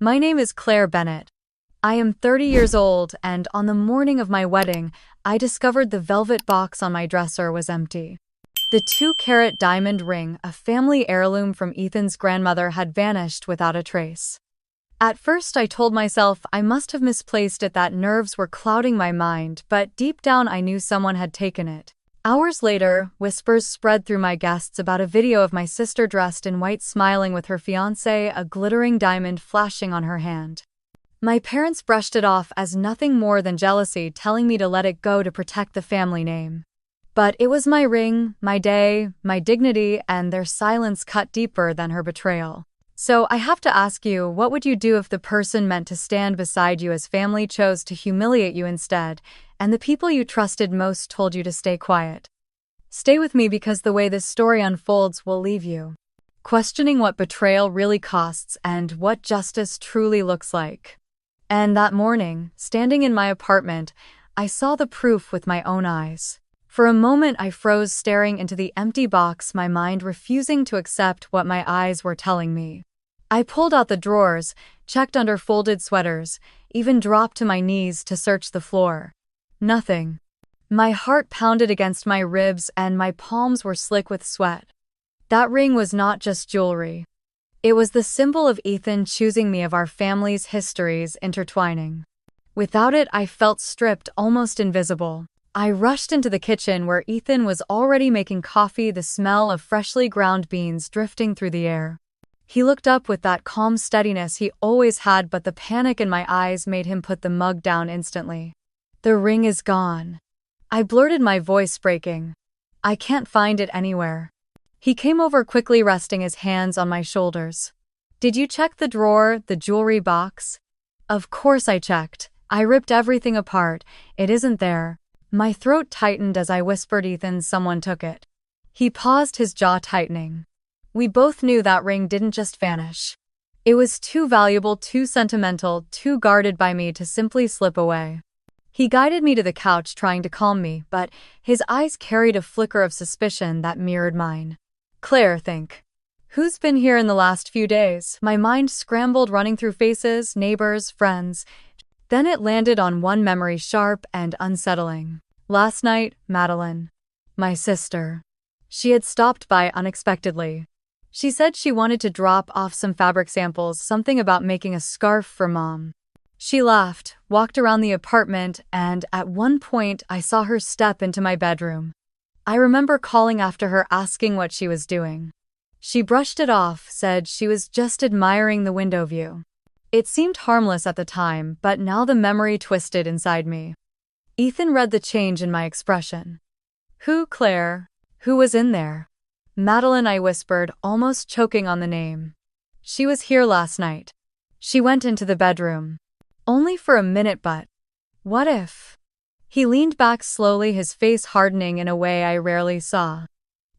My name is Claire Bennett. I am 30 years old, and on the morning of my wedding, I discovered the velvet box on my dresser was empty. The 2-carat diamond ring, a family heirloom from Ethan's grandmother, had vanished without a trace. At first I told myself I must have misplaced it, that nerves were clouding my mind, but deep down I knew someone had taken it. Hours later, whispers spread through my guests about a video of my sister dressed in white smiling with her fiancé, a glittering diamond flashing on her hand. My parents brushed it off as nothing more than jealousy, telling me to let it go to protect the family name. But it was my ring, my day, my dignity, and their silence cut deeper than her betrayal. So I have to ask you, what would you do if the person meant to stand beside you as family chose to humiliate you instead, and the people you trusted most told you to stay quiet? Stay with me, because the way this story unfolds will leave you questioning what betrayal really costs and what justice truly looks like. And that morning, standing in my apartment, I saw the proof with my own eyes. For a moment I froze, staring into the empty box, my mind refusing to accept what my eyes were telling me. I pulled out the drawers, checked under folded sweaters, even dropped to my knees to search the floor. Nothing. My heart pounded against my ribs and my palms were slick with sweat. That ring was not just jewelry. It was the symbol of Ethan choosing me, of our family's histories intertwining. Without it, I felt stripped, almost invisible. I rushed into the kitchen where Ethan was already making coffee, the smell of freshly ground beans drifting through the air. He looked up with that calm steadiness he always had, but the panic in my eyes made him put the mug down instantly. "The ring is gone," I blurted, my voice breaking. "I can't find it anywhere." He came over quickly, resting his hands on my shoulders. "Did you check the drawer, the jewelry box?" Of course I checked. I ripped everything apart. "It isn't there." My throat tightened as I whispered, "Ethan, someone took it." He paused, his jaw tightening. We both knew that ring didn't just vanish. It was too valuable, too sentimental, too guarded by me to simply slip away. He guided me to the couch, trying to calm me, but his eyes carried a flicker of suspicion that mirrored mine. "Claire, think. Who's been here in the last few days?" My mind scrambled, running through faces, neighbors, friends. Then it landed on one memory, sharp and unsettling. Last night, Meline, my sister. She had stopped by unexpectedly. She said she wanted to drop off some fabric samples, something about making a scarf for Mom. She laughed, walked around the apartment, and at one point I saw her step into my bedroom. I remember calling after her, asking what she was doing. She brushed it off, said she was just admiring the window view. It seemed harmless at the time, but now the memory twisted inside me. Ethan read the change in my expression. "Who, Claire? Who was in there?" "Meline," I whispered, almost choking on the name. "She was here last night. She went into the bedroom. Only for a minute, but what if?" He leaned back slowly, his face hardening in a way I rarely saw.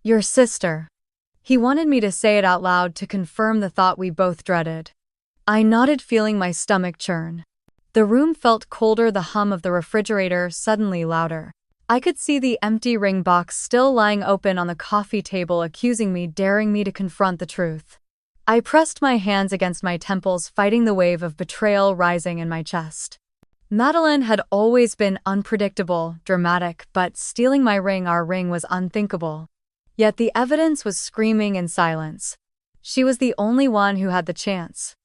"Your sister." He wanted me to say it out loud, to confirm the thought we both dreaded. I nodded, feeling my stomach churn. The room felt colder, the hum of the refrigerator suddenly louder. I could see the empty ring box still lying open on the coffee table, accusing me, daring me to confront the truth. I pressed my hands against my temples, fighting the wave of betrayal rising in my chest. Meline had always been unpredictable, dramatic, but stealing my ring, our ring, was unthinkable. Yet the evidence was screaming in silence. She was the only one who had the chance.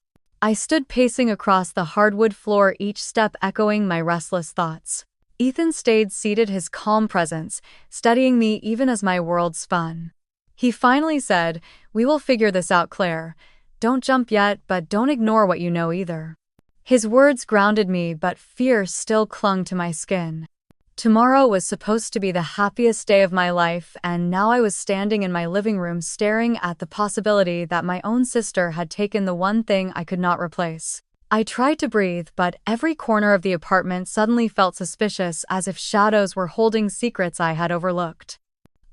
I stood pacing across the hardwood floor, each step echoing my restless thoughts. Ethan stayed seated, his calm presence steadying me even as my world spun. He finally said, "We will figure this out, Claire. Don't jump yet, but don't ignore what you know either." His words grounded me, but fear still clung to my skin. Tomorrow was supposed to be the happiest day of my life, and now I was standing in my living room, staring at the possibility that my own sister had taken the one thing I could not replace. I tried to breathe, but every corner of the apartment suddenly felt suspicious, as if shadows were holding secrets I had overlooked.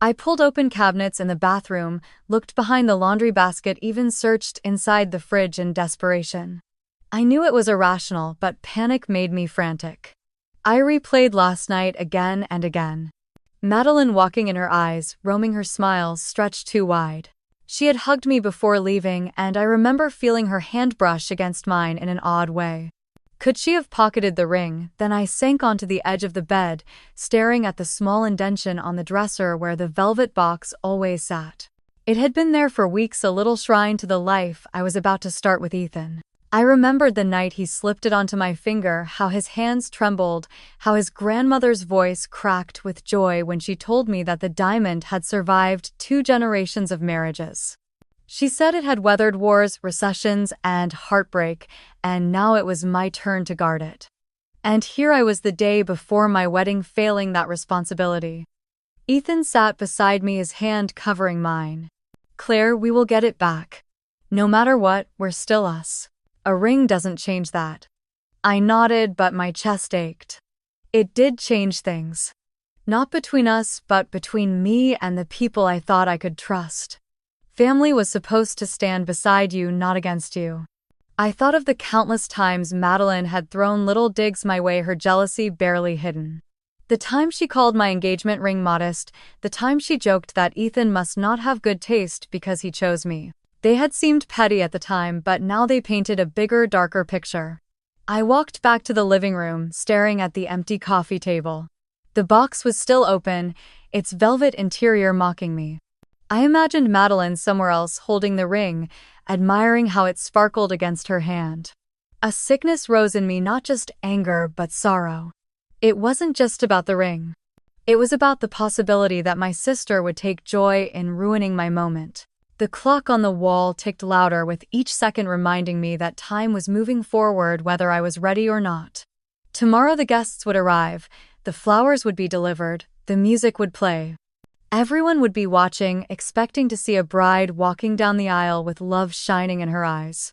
I pulled open cabinets in the bathroom, looked behind the laundry basket, even searched inside the fridge in desperation. I knew it was irrational, but panic made me frantic. I replayed last night again and again. Meline walking in her eyes, roaming, her smiles stretched too wide. She had hugged me before leaving, and I remember feeling her hand brush against mine in an odd way. Could she have pocketed the ring? Then I sank onto the edge of the bed, staring at the small indentation on the dresser where the velvet box always sat. It had been there for weeks, a little shrine to the life I was about to start with Ethan. I remembered the night he slipped it onto my finger, how his hands trembled, how his grandmother's voice cracked with joy when she told me that the diamond had survived 2 generations of marriages. She said it had weathered wars, recessions, and heartbreak, and now it was my turn to guard it. And here I was the day before my wedding, failing that responsibility. Ethan sat beside me, his hand covering mine. "Claire, we will get it back. No matter what, we're still us. A ring doesn't change that." I nodded, but my chest ached. It did change things. Not between us, but between me and the people I thought I could trust. Family was supposed to stand beside you, not against you. I thought of the countless times Meline had thrown little digs my way, her jealousy barely hidden. The time she called my engagement ring modest, the time she joked that Ethan must not have good taste because he chose me. They had seemed petty at the time, but now they painted a bigger, darker picture. I walked back to the living room, staring at the empty coffee table. The box was still open, its velvet interior mocking me. I imagined Meline somewhere else holding the ring, admiring how it sparkled against her hand. A sickness rose in me, not just anger, but sorrow. It wasn't just about the ring. It was about the possibility that my sister would take joy in ruining my moment. The clock on the wall ticked louder with each second, reminding me that time was moving forward whether I was ready or not. Tomorrow the guests would arrive, the flowers would be delivered, the music would play. Everyone would be watching, expecting to see a bride walking down the aisle with love shining in her eyes.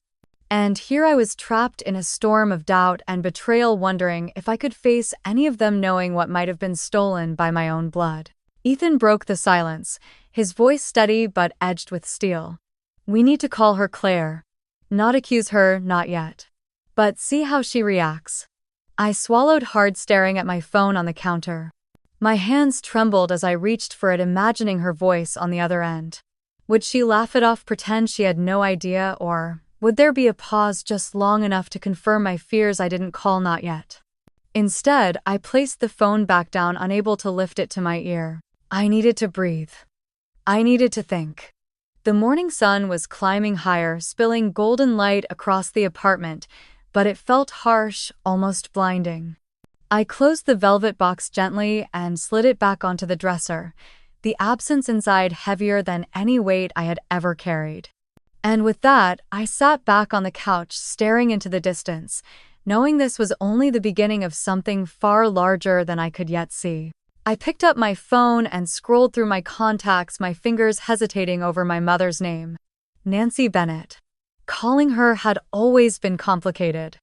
And here I was trapped in a storm of doubt and betrayal, wondering if I could face any of them, knowing what might have been stolen by my own blood. Ethan broke the silence, his voice steady but edged with steel. "We need to call her, Claire. Not accuse her, not yet. But see how she reacts." I swallowed hard, staring at my phone on the counter. My hands trembled as I reached for it, imagining her voice on the other end. Would she laugh it off, pretend she had no idea, or would there be a pause just long enough to confirm my fears? I didn't call, not yet. Instead, I placed the phone back down, unable to lift it to my ear. I needed to breathe. I needed to think. The morning sun was climbing higher, spilling golden light across the apartment, but it felt harsh, almost blinding. I closed the velvet box gently and slid it back onto the dresser, the absence inside heavier than any weight I had ever carried. And with that, I sat back on the couch, staring into the distance, knowing this was only the beginning of something far larger than I could yet see. I picked up my phone and scrolled through my contacts, my fingers hesitating over my mother's name. Nancy Bennett. Calling her had always been complicated.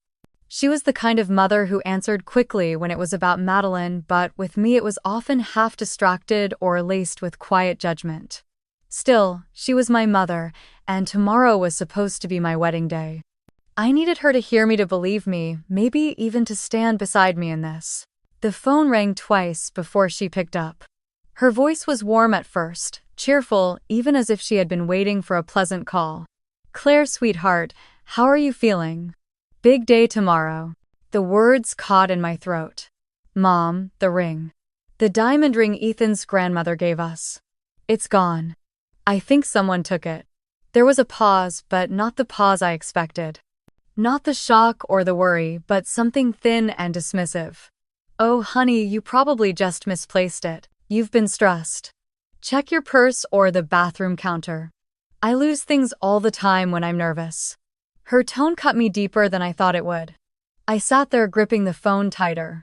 She was the kind of mother who answered quickly when it was about Meline, but with me it was often half distracted or laced with quiet judgment. Still, she was my mother, and tomorrow was supposed to be my wedding day. I needed her to hear me, to believe me, maybe even to stand beside me in this. The phone rang twice before she picked up. Her voice was warm at first, cheerful, even as if she had been waiting for a pleasant call. "Claire, sweetheart, how are you feeling? Big day tomorrow." The words caught in my throat. "Mom, the ring. The diamond ring Ethan's grandmother gave us. It's gone. I think someone took it." There was a pause, but not the pause I expected. Not the shock or the worry, but something thin and dismissive. "Oh, honey, you probably just misplaced it. You've been stressed. Check your purse or the bathroom counter. I lose things all the time when I'm nervous." Her tone cut me deeper than I thought it would. I sat there, gripping the phone tighter.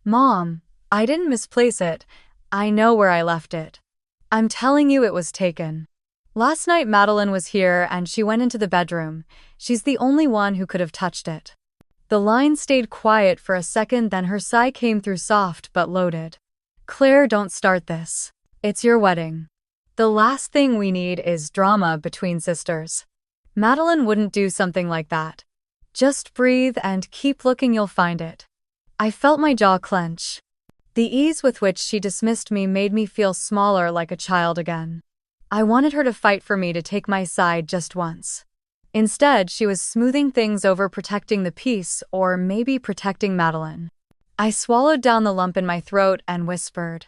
"Mom, I didn't misplace it. I know where I left it. I'm telling you, it was taken. Last night Meline was here and she went into the bedroom. She's the only one who could have touched it." The line stayed quiet for a second, then her sigh came through, soft but loaded. "Claire, don't start this. It's your wedding. The last thing we need is drama between sisters. Meline wouldn't do something like that. Just breathe and keep looking, you'll find it." I felt my jaw clench. The ease with which she dismissed me made me feel smaller, like a child again. I wanted her to fight for me to take my side just once. Instead, she was smoothing things over, protecting the peace, or maybe protecting Meline. I swallowed down the lump in my throat and whispered,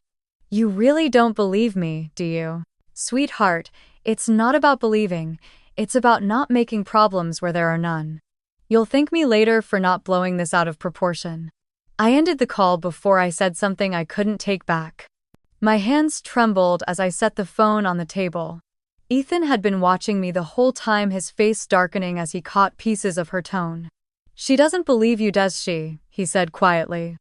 "You really don't believe me, do you? Sweetheart, it's not about believing, it's about not making problems where there are none. You'll thank me later for not blowing this out of proportion." I ended the call before I said something I couldn't take back. My hands trembled as I set the phone on the table. Ethan had been watching me the whole time, his face darkening as he caught pieces of her tone. "She doesn't believe you, does she?" he said quietly.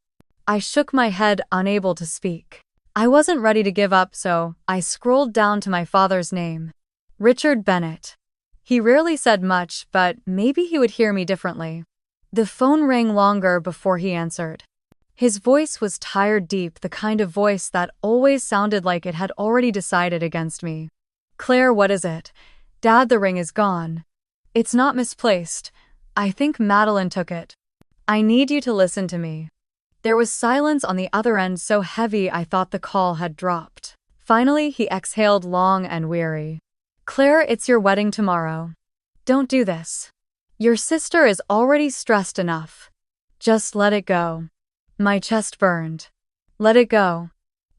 I shook my head, unable to speak. I wasn't ready to give up, so I scrolled down to my father's name. Richard Bennett. He rarely said much, but maybe he would hear me differently. The phone rang longer before he answered. His voice was tired, deep, the kind of voice that always sounded like it had already decided against me. "Claire, what is it?" "Dad, the ring is gone." "It's not misplaced. I think Meline took it." "I need you to listen to me." There was silence on the other end, so heavy I thought the call had dropped. Finally, he exhaled, long and weary. "Claire, it's your wedding tomorrow. Don't do this. Your sister is already stressed enough. Just let it go." My chest burned. Let it go.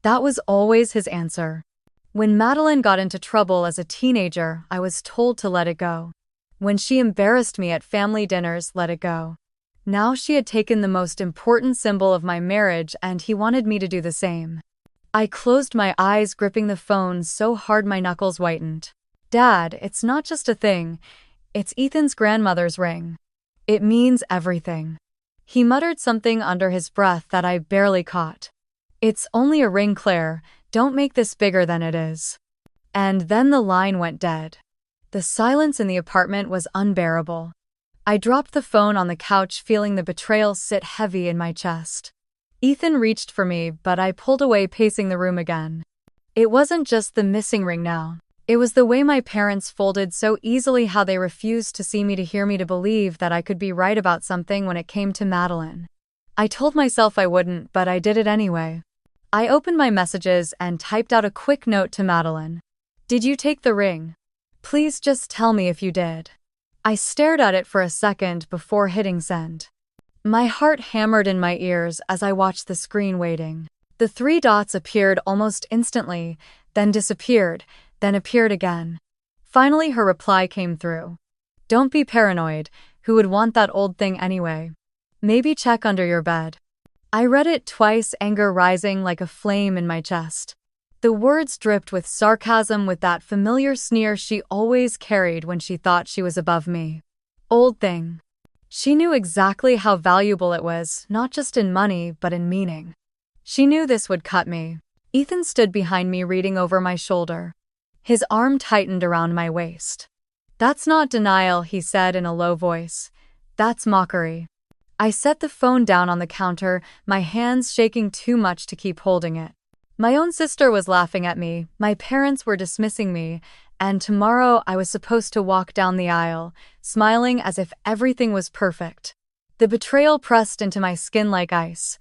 That was always his answer. When Meline got into trouble as a teenager, I was told to let it go. When she embarrassed me at family dinners, let it go. Now she had taken the most important symbol of my marriage, and he wanted me to do the same. I closed my eyes, gripping the phone so hard my knuckles whitened. "Dad, it's not just a thing. It's Ethan's grandmother's ring. It means everything." He muttered something under his breath that I barely caught. "It's only a ring, Claire. Don't make this bigger than it is." And then the line went dead. The silence in the apartment was unbearable. I dropped the phone on the couch, feeling the betrayal sit heavy in my chest. Ethan reached for me, but I pulled away, pacing the room again. It wasn't just the missing ring now. It was the way my parents folded so easily, how they refused to see me, to hear me, to believe that I could be right about something when it came to Meline. I told myself I wouldn't, but I did it anyway. I opened my messages and typed out a quick note to Meline. "Did you take the ring? Please just tell me if you did." I stared at it for a second before hitting send. My heart hammered in my ears as I watched the screen, waiting. The 3 dots appeared almost instantly, then disappeared, then appeared again. Finally, her reply came through. "Don't be paranoid. Who would want that old thing anyway? Maybe check under your bed." I read it twice, anger rising like a flame in my chest. The words dripped with sarcasm, with that familiar sneer she always carried when she thought she was above me. Old thing. She knew exactly how valuable it was, not just in money, but in meaning. She knew this would cut me. Ethan stood behind me, reading over my shoulder. His arm tightened around my waist. "That's not denial," he said in a low voice. "That's mockery." I set the phone down on the counter, my hands shaking too much to keep holding it. My own sister was laughing at me, my parents were dismissing me, and tomorrow I was supposed to walk down the aisle, smiling as if everything was perfect. The betrayal pressed into my skin like ice.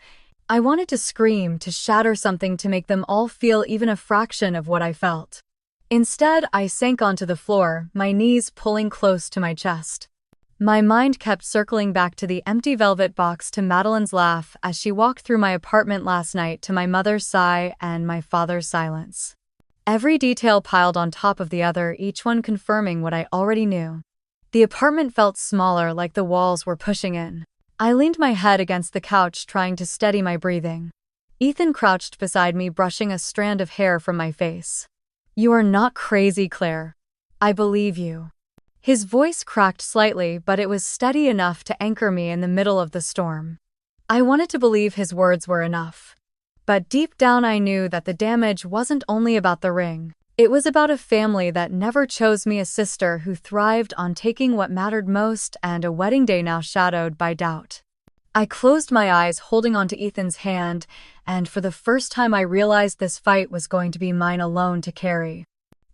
I wanted to scream, to shatter something, to make them all feel even a fraction of what I felt. Instead, I sank onto the floor, my knees pulling close to my chest. My mind kept circling back to the empty velvet box, to Meline's laugh as she walked through my apartment last night, to my mother's sigh and my father's silence. Every detail piled on top of the other, each one confirming what I already knew. The apartment felt smaller, like the walls were pushing in. I leaned my head against the couch, trying to steady my breathing. Ethan crouched beside me, brushing a strand of hair from my face. "You are not crazy, Claire. I believe you." His voice cracked slightly, but it was steady enough to anchor me in the middle of the storm. I wanted to believe his words were enough. But deep down I knew that the damage wasn't only about the ring. It was about a family that never chose me, a sister who thrived on taking what mattered most, and a wedding day now shadowed by doubt. I closed my eyes, holding onto Ethan's hand, and for the first time I realized this fight was going to be mine alone to carry.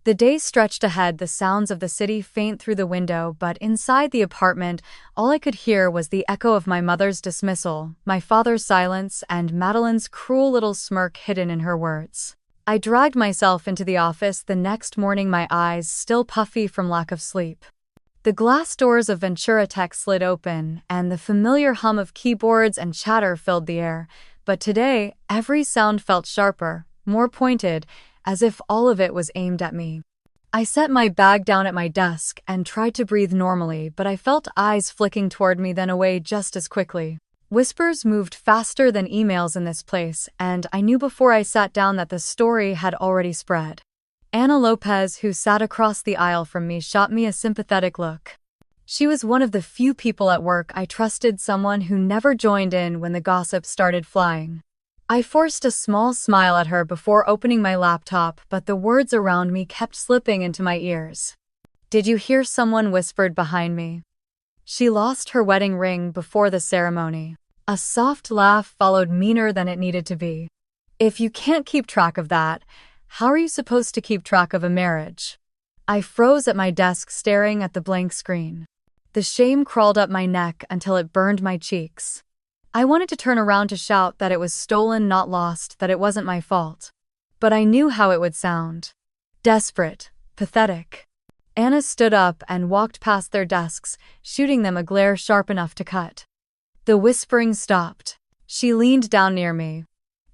The day stretched ahead, the sounds of the city faint through the window, but inside the apartment, all I could hear was the echo of my mother's dismissal, my father's silence, and Meline's cruel little smirk hidden in her words. I dragged myself into the office the next morning, my eyes still puffy from lack of sleep. The glass doors of Ventura Tech slid open, and the familiar hum of keyboards and chatter filled the air, but today, every sound felt sharper, more pointed, as if all of it was aimed at me. I set my bag down at my desk and tried to breathe normally, but I felt eyes flicking toward me then away just as quickly. Whispers moved faster than emails in this place, and I knew before I sat down that the story had already spread. Ana Lopez, who sat across the aisle from me, shot me a sympathetic look. She was one of the few people at work I trusted, someone who never joined in when the gossip started flying. I forced a small smile at her before opening my laptop, but the words around me kept slipping into my ears. "Did you hear?" someone whispered behind me. "She lost her wedding ring before the ceremony." A soft laugh followed, meaner than it needed to be. "If you can't keep track of that, how are you supposed to keep track of a marriage?" I froze at my desk, staring at the blank screen. The shame crawled up my neck until it burned my cheeks. I wanted to turn around to shout that it was stolen, not lost, that it wasn't my fault. But I knew how it would sound. Desperate, pathetic. Ana stood up and walked past their desks, shooting them a glare sharp enough to cut. The whispering stopped. She leaned down near me.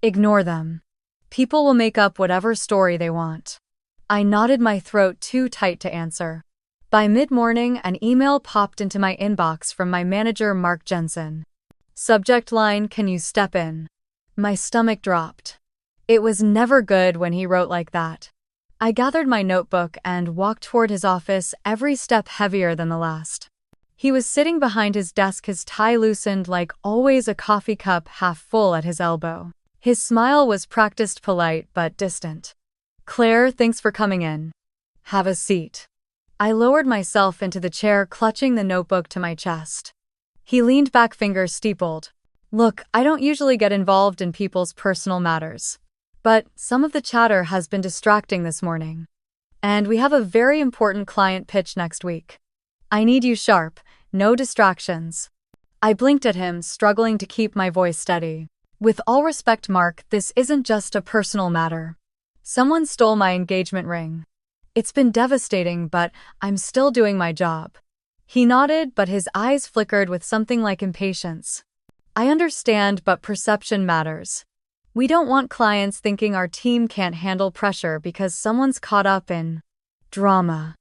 "Ignore them. People will make up whatever story they want." I nodded, my throat too tight to answer. By mid-morning, an email popped into my inbox from my manager, Mark Jensen. Subject line: "Can you step in?" My stomach dropped. It was never good when he wrote like that. I gathered my notebook and walked toward his office, every step heavier than the last. He was sitting behind his desk, his tie loosened like always, a coffee cup half full at his elbow. His smile was practiced, polite but distant. "Claire, thanks for coming in. Have a seat." I lowered myself into the chair, clutching the notebook to my chest. He leaned back, fingers steepled. "Look, I don't usually get involved in people's personal matters. But some of the chatter has been distracting this morning. And we have a very important client pitch next week. I need you sharp, no distractions." I blinked at him, struggling to keep my voice steady. "With all respect, Mark, this isn't just a personal matter. Someone stole my engagement ring. It's been devastating, but I'm still doing my job." He nodded, but his eyes flickered with something like impatience. "I understand, but perception matters. We don't want clients thinking our team can't handle pressure because someone's caught up in drama."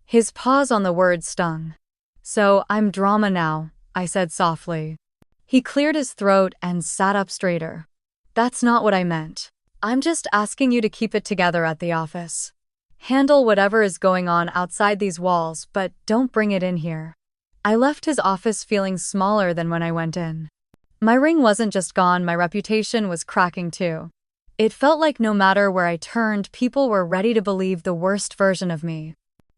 His pause on the word stung. "So, I'm drama now," I said softly. He cleared his throat and sat up straighter. "That's not what I meant. I'm just asking you to keep it together at the office. Handle whatever is going on outside these walls, but don't bring it in here." I left his office feeling smaller than when I went in. My ring wasn't just gone, my reputation was cracking too. It felt like no matter where I turned, people were ready to believe the worst version of me.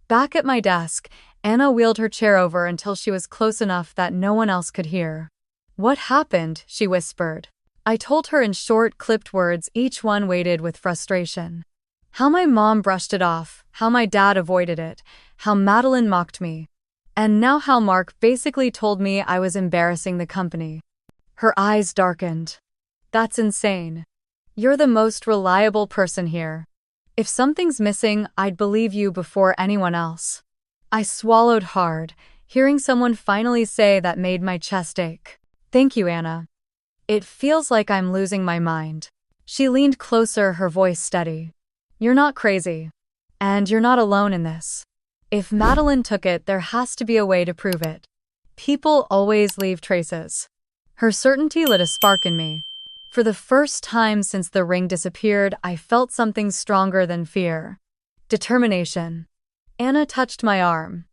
Back at my desk, Ana wheeled her chair over until she was close enough that no one else could hear. "What happened?" she whispered. I told her in short, clipped words, each one weighted with frustration. How my mom brushed it off, how my dad avoided it, how Meline mocked me. And now how Mark basically told me I was embarrassing the company. Her eyes darkened. "That's insane. You're the most reliable person here. If something's missing, I'd believe you before anyone else." I swallowed hard. Hearing someone finally say that made my chest ache. "Thank you, Ana. It feels like I'm losing my mind." She leaned closer, her voice steady. "You're not crazy. And you're not alone in this. If Meline took it, there has to be a way to prove it. People always leave traces." Her certainty lit a spark in me. For the first time since the ring disappeared, I felt something stronger than fear. Determination. Ana touched my arm.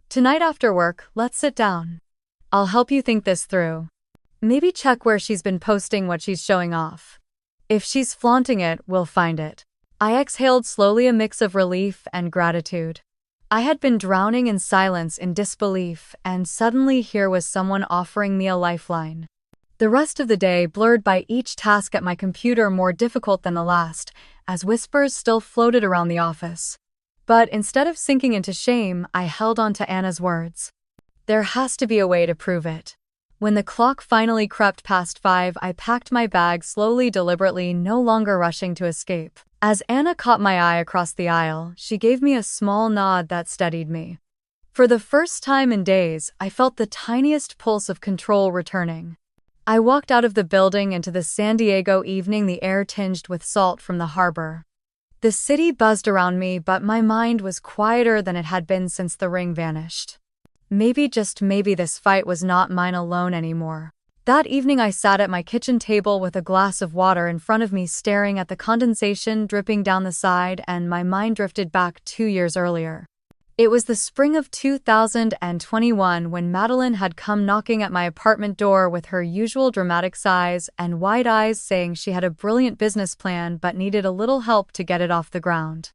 "Tonight after work, let's sit down. I'll help you think this through. Maybe check where she's been posting what she's showing off. If she's flaunting it, we'll find it." I exhaled slowly, a mix of relief and gratitude. I had been drowning in silence, in disbelief, and suddenly here was someone offering me a lifeline. The rest of the day blurred by, each task at my computer more difficult than the last, as whispers still floated around the office. But instead of sinking into shame, I held on to Ana's words. There has to be a way to prove it. When the clock finally crept past 5, I packed my bag slowly, deliberately, no longer rushing to escape. As Anna caught my eye across the aisle, she gave me a small nod that steadied me. For the first time in days, I felt the tiniest pulse of control returning. I walked out of the building into the San Diego evening, the air tinged with salt from the harbor. The city buzzed around me, but my mind was quieter than it had been since the ring vanished. Maybe, just maybe, this fight was not mine alone anymore. That evening I sat at my kitchen table with a glass of water in front of me, staring at the condensation dripping down the side, and my mind drifted back 2 years earlier. It was the spring of 2021 when Meline had come knocking at my apartment door with her usual dramatic sighs and wide eyes, saying she had a brilliant business plan but needed a little help to get it off the ground.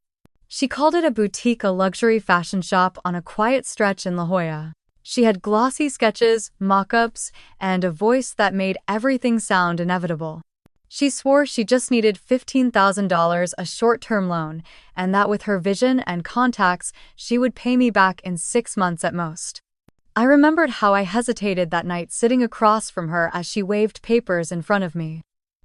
She called it a boutique, a luxury fashion shop on a quiet stretch in La Jolla. She had glossy sketches, mock-ups, and a voice that made everything sound inevitable. She swore she just needed $15,000, a short-term loan, and that with her vision and contacts, she would pay me back in 6 months at most. I remembered how I hesitated that night, sitting across from her as she waved papers in front of me.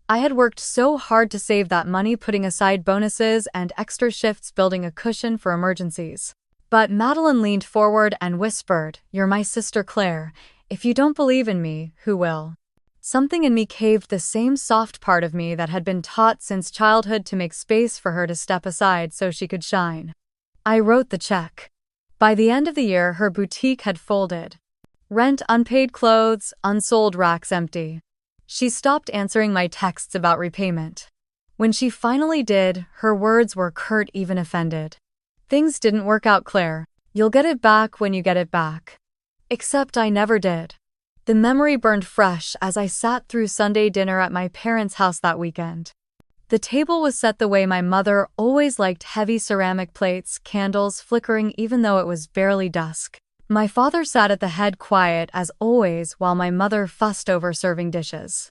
I had worked so hard to save that money, putting aside bonuses and extra shifts, building a cushion for emergencies. But Meline leaned forward and whispered, "You're my sister, Claire. If you don't believe in me, who will?" Something in me caved, the same soft part of me that had been taught since childhood to make space for her to step aside so she could shine. I wrote the check. By the end of the year, her boutique had folded. Rent unpaid, clothes unsold, racks empty. She stopped answering my texts about repayment. When she finally did, her words were curt, even offended. "Things didn't work out, Claire. You'll get it back when you get it back." Except I never did. The memory burned fresh as I sat through Sunday dinner at my parents' house that weekend. The table was set the way my mother always liked: heavy ceramic plates, candles flickering even though it was barely dusk. My father sat at the head, quiet as always, while my mother fussed over serving dishes.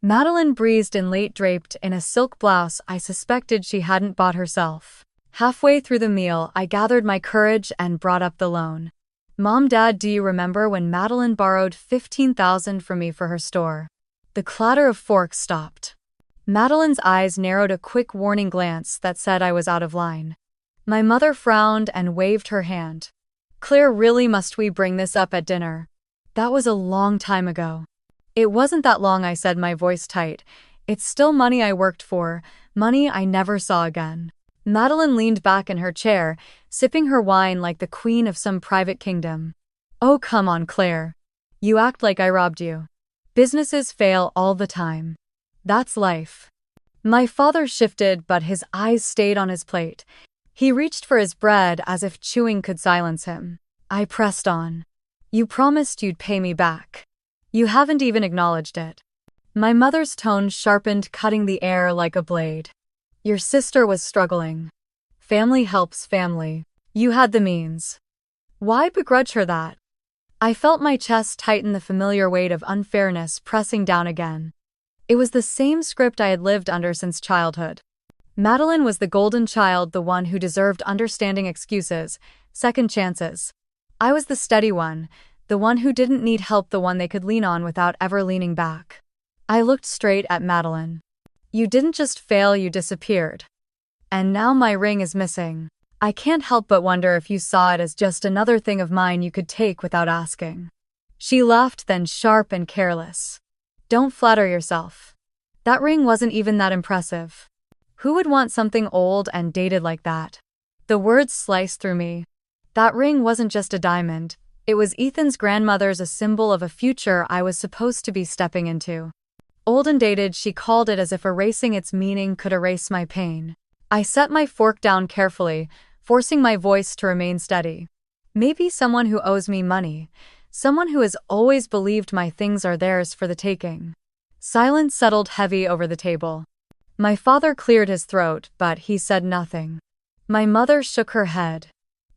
Meline breezed in late, draped in a silk blouse I suspected she hadn't bought herself. Halfway through the meal, I gathered my courage and brought up the loan. "Mom, Dad, do you remember when Meline borrowed $15,000 from me for her store?" The clatter of forks stopped. Madeline's eyes narrowed, a quick warning glance that said I was out of line. My mother frowned and waved her hand. "Claire, really, must we bring this up at dinner? That was a long time ago." "It wasn't that long," I said, my voice tight. "It's still money I worked for, money I never saw again." Meline leaned back in her chair, sipping her wine like the queen of some private kingdom. "Oh, come on, Claire. You act like I robbed you. Businesses fail all the time. That's life." My father shifted, but his eyes stayed on his plate. He reached for his bread as if chewing could silence him. I pressed on. "You promised you'd pay me back. You haven't even acknowledged it." My mother's tone sharpened, cutting the air like a blade. "Your sister was struggling. Family helps family. You had the means. Why begrudge her that?" I felt my chest tighten, the familiar weight of unfairness pressing down again. It was the same script I had lived under since childhood. Meline was the golden child, the one who deserved understanding, excuses, second chances. I was the steady one, the one who didn't need help, the one they could lean on without ever leaning back. I looked straight at Meline. "You didn't just fail, you disappeared. And now my ring is missing. I can't help but wonder if you saw it as just another thing of mine you could take without asking." She laughed, then sharp and careless. "Don't flatter yourself. That ring wasn't even that impressive. Who would want something old and dated like that?" The words sliced through me. That ring wasn't just a diamond. It was Ethan's grandmother's, a symbol of a future I was supposed to be stepping into. Old and dated, she called it, as if erasing its meaning could erase my pain. I set my fork down carefully, forcing my voice to remain steady. "Maybe someone who owes me money. Someone who has always believed my things are theirs for the taking." Silence settled heavy over the table. My father cleared his throat, but he said nothing. My mother shook her head.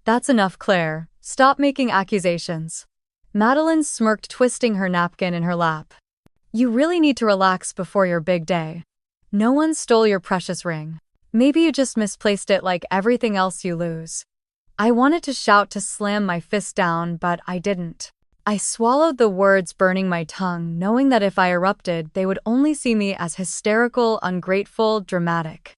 "That's enough, Claire. Stop making accusations." Meline smirked, twisting her napkin in her lap. "You really need to relax before your big day. No one stole your precious ring. Maybe you just misplaced it like everything else you lose." I wanted to shout, to slam my fist down, but I didn't. I swallowed the words, burning my tongue, knowing that if I erupted, they would only see me as hysterical, ungrateful, dramatic.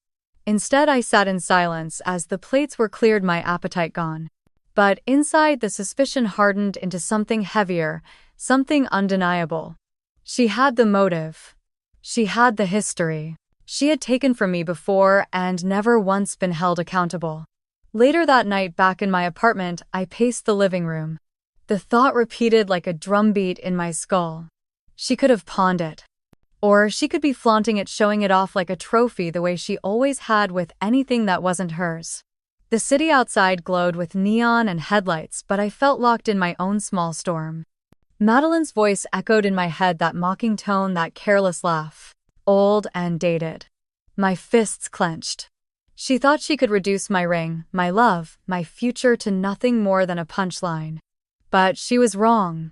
Instead, I sat in silence as the plates were cleared, my appetite gone. But inside, the suspicion hardened into something heavier, something undeniable. She had the motive. She had the history. She had taken from me before and never once been held accountable. Later that night, back in my apartment, I paced the living room. The thought repeated like a drumbeat in my skull. She could have pawned it. Or she could be flaunting it, showing it off like a trophy the way she always had with anything that wasn't hers. The city outside glowed with neon and headlights, but I felt locked in my own small storm. Madeline's voice echoed in my head, that mocking tone, that careless laugh. Old and dated. My fists clenched. She thought she could reduce my ring, my love, my future to nothing more than a punchline. But she was wrong.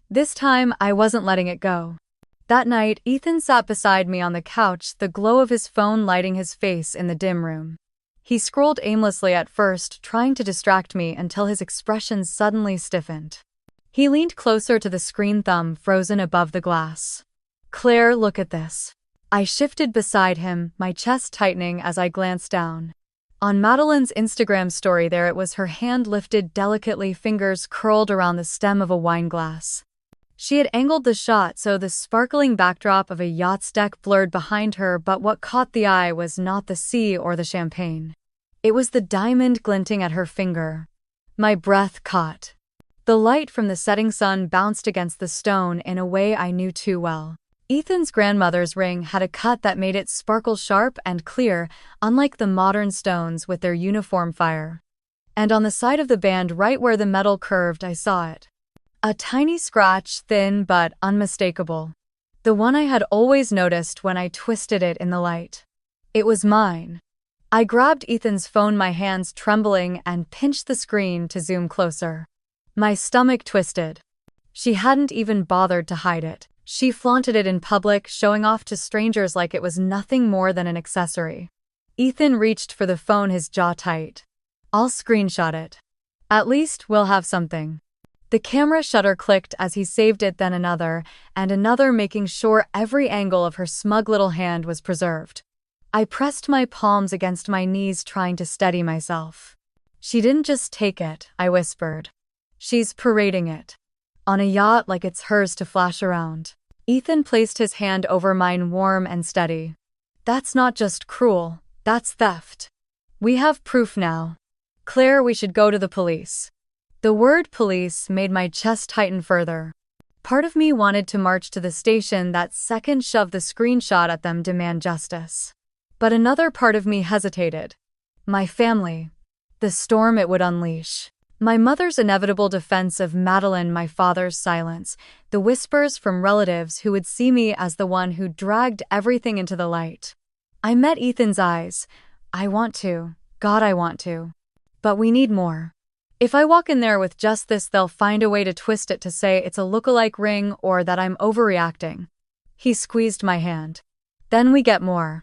This time, I wasn't letting it go. That night, Ethan sat beside me on the couch, the glow of his phone lighting his face in the dim room. He scrolled aimlessly at first, trying to distract me until his expression suddenly stiffened. He leaned closer to the screen, thumb frozen above the glass. "Claire, look at this." I shifted beside him, my chest tightening as I glanced down. On Madeline's Instagram story, there it was, her hand lifted delicately, fingers curled around the stem of a wine glass. She had angled the shot so the sparkling backdrop of a yacht's deck blurred behind her, but what caught the eye was not the sea or the champagne. It was the diamond glinting at her finger. My breath caught. The light from the setting sun bounced against the stone in a way I knew too well. Ethan's grandmother's ring had a cut that made it sparkle sharp and clear, unlike the modern stones with their uniform fire. And on the side of the band, right where the metal curved, I saw it. A tiny scratch, thin but unmistakable. The one I had always noticed when I twisted it in the light. It was mine. I grabbed Ethan's phone, my hands trembling, and pinched the screen to zoom closer. My stomach twisted. She hadn't even bothered to hide it. She flaunted it in public, showing off to strangers like it was nothing more than an accessory. Ethan reached for the phone, his jaw tight. "I'll screenshot it. At least we'll have something." The camera shutter clicked as he saved it, then another, and another, making sure every angle of her smug little hand was preserved. I pressed my palms against my knees, trying to steady myself. "She didn't just take it," I whispered. "She's parading it. On a yacht like it's hers to flash around." Ethan placed his hand over mine, warm and steady. "That's not just cruel, that's theft. We have proof now. Claire, we should go to the police." The word police made my chest tighten further. Part of me wanted to march to the station that second, shove the screenshot at them, demand justice. But another part of me hesitated. My family. The storm it would unleash. My mother's inevitable defense of Madeline, my father's silence, the whispers from relatives who would see me as the one who dragged everything into the light. I met Ethan's eyes. "I want to. God, I want to. But we need more. If I walk in there with just this, they'll find a way to twist it to say it's a lookalike ring or that I'm overreacting." He squeezed my hand. "Then we get more."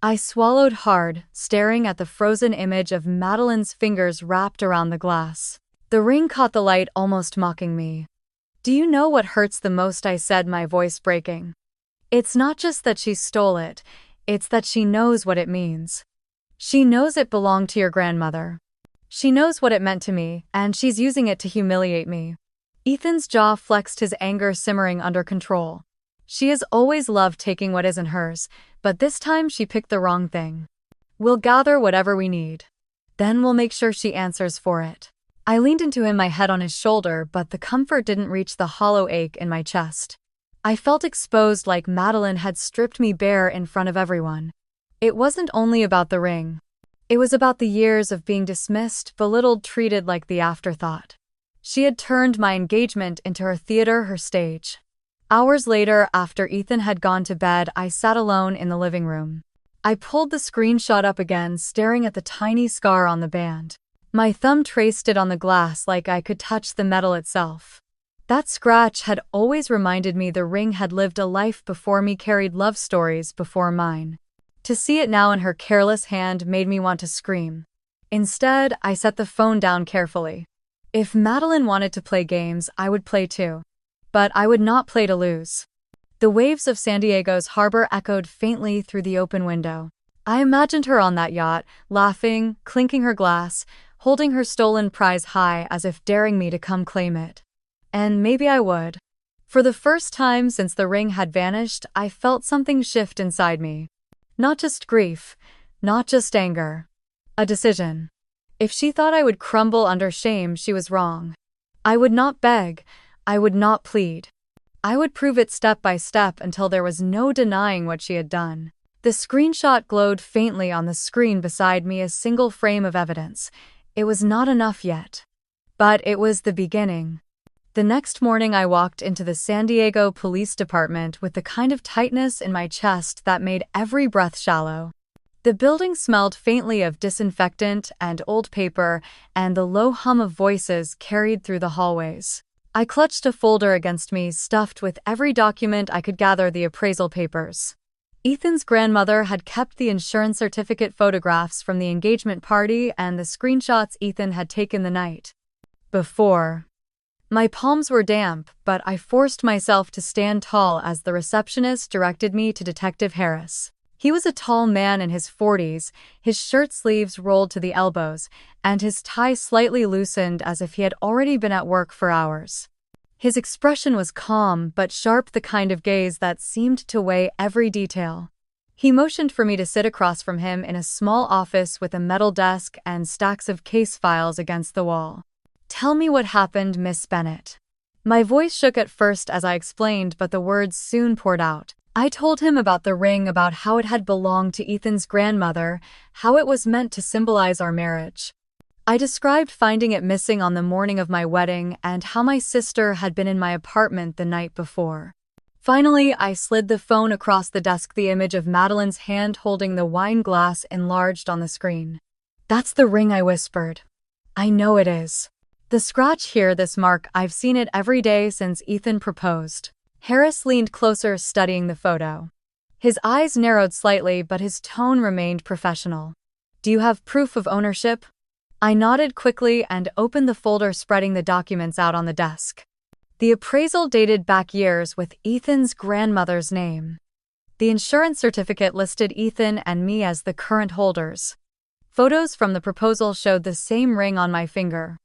I swallowed hard, staring at the frozen image of Madeline's fingers wrapped around the glass. The ring caught the light, almost mocking me. "Do you know what hurts the most?" I said, my voice breaking. "It's not just that she stole it, it's that she knows what it means. She knows it belonged to your grandmother. She knows what it meant to me, and she's using it to humiliate me." Ethan's jaw flexed, his anger simmering under control. "She has always loved taking what isn't hers, but this time she picked the wrong thing. We'll gather whatever we need. Then we'll make sure she answers for it." I leaned into him, my head on his shoulder, but the comfort didn't reach the hollow ache in my chest. I felt exposed, like Madeline had stripped me bare in front of everyone. It wasn't only about the ring. It was about the years of being dismissed, belittled, treated like the afterthought. She had turned my engagement into her theater, her stage. Hours later, after Ethan had gone to bed, I sat alone in the living room. I pulled the screenshot up again, staring at the tiny scar on the band. My thumb traced it on the glass like I could touch the metal itself. That scratch had always reminded me the ring had lived a life before me, carried love stories before mine. To see it now in her careless hand made me want to scream. Instead, I set the phone down carefully. If Madeline wanted to play games, I would play too. But I would not play to lose. The waves of San Diego's harbor echoed faintly through the open window. I imagined her on that yacht, laughing, clinking her glass, holding her stolen prize high as if daring me to come claim it. And maybe I would. For the first time since the ring had vanished, I felt something shift inside me. Not just grief, not just anger. A decision. If she thought I would crumble under shame, she was wrong. I would not beg, I would not plead. I would prove it step by step until there was no denying what she had done. The screenshot glowed faintly on the screen beside me, a single frame of evidence. It was not enough yet. But it was the beginning. The next morning I walked into the San Diego Police Department with the kind of tightness in my chest that made every breath shallow. The building smelled faintly of disinfectant and old paper, and the low hum of voices carried through the hallways. I clutched a folder against me, stuffed with every document I could gather, the appraisal papers. Ethan's grandmother had kept the insurance certificate, photographs from the engagement party, and the screenshots Ethan had taken the night before. My palms were damp, but I forced myself to stand tall as the receptionist directed me to Detective Harris. He was a tall man in his 40s, his shirt sleeves rolled to the elbows, and his tie slightly loosened as if he had already been at work for hours. His expression was calm but sharp, the kind of gaze that seemed to weigh every detail. He motioned for me to sit across from him in a small office with a metal desk and stacks of case files against the wall. "Tell me what happened, Miss Bennett." My voice shook at first as I explained, but the words soon poured out. I told him about the ring, about how it had belonged to Ethan's grandmother, how it was meant to symbolize our marriage. I described finding it missing on the morning of my wedding and how my sister had been in my apartment the night before. Finally, I slid the phone across the desk, the image of Madeline's hand holding the wine glass enlarged on the screen. "That's the ring," I whispered. "I know it is. The scratch here, this mark, I've seen it every day since Ethan proposed." Harris leaned closer, studying the photo. His eyes narrowed slightly, but his tone remained professional. "Do you have proof of ownership?" I nodded quickly and opened the folder, spreading the documents out on the desk. The appraisal dated back years with Ethan's grandmother's name. The insurance certificate listed Ethan and me as the current holders. Photos from the proposal showed the same ring on my finger.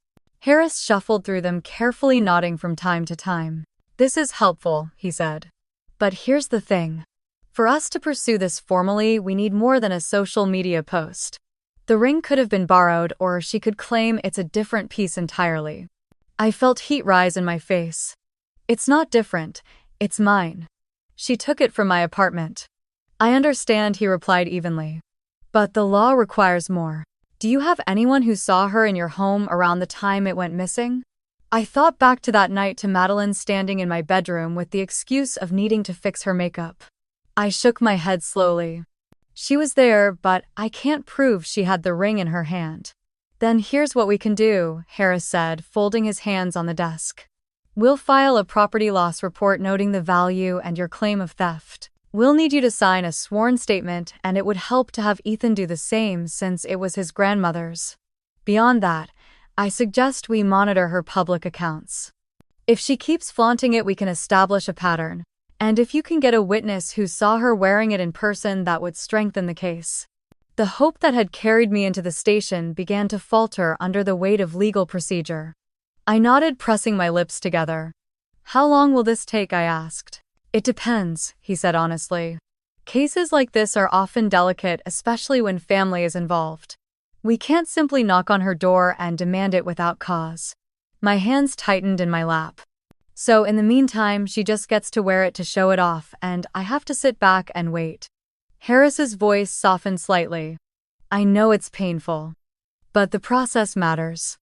Harris shuffled through them, carefully nodding from time to time. "This is helpful," he said. "But here's the thing. For us to pursue this formally, we need more than a social media post. The ring could have been borrowed, or she could claim it's a different piece entirely." I felt heat rise in my face. "It's not different, it's mine. She took it from my apartment." "I understand," he replied evenly. "But the law requires more. Do you have anyone who saw her in your home around the time it went missing?" I thought back to that night, to Madeline standing in my bedroom with the excuse of needing to fix her makeup. I shook my head slowly. "She was there, but I can't prove she had the ring in her hand." "Then here's what we can do," Harris said, folding his hands on the desk. "We'll file a property loss report noting the value and your claim of theft. We'll need you to sign a sworn statement, and it would help to have Ethan do the same since it was his grandmother's. Beyond that, I suggest we monitor her public accounts. If she keeps flaunting it, we can establish a pattern. And if you can get a witness who saw her wearing it in person, that would strengthen the case." The hope that had carried me into the station began to falter under the weight of legal procedure. I nodded, pressing my lips together. "How long will this take?" I asked. "It depends," he said honestly. "Cases like this are often delicate, especially when family is involved. We can't simply knock on her door and demand it without cause." My hands tightened in my lap. "So in the meantime, she just gets to wear it to show it off, and I have to sit back and wait." Harris's voice softened slightly. "I know it's painful. But the process matters.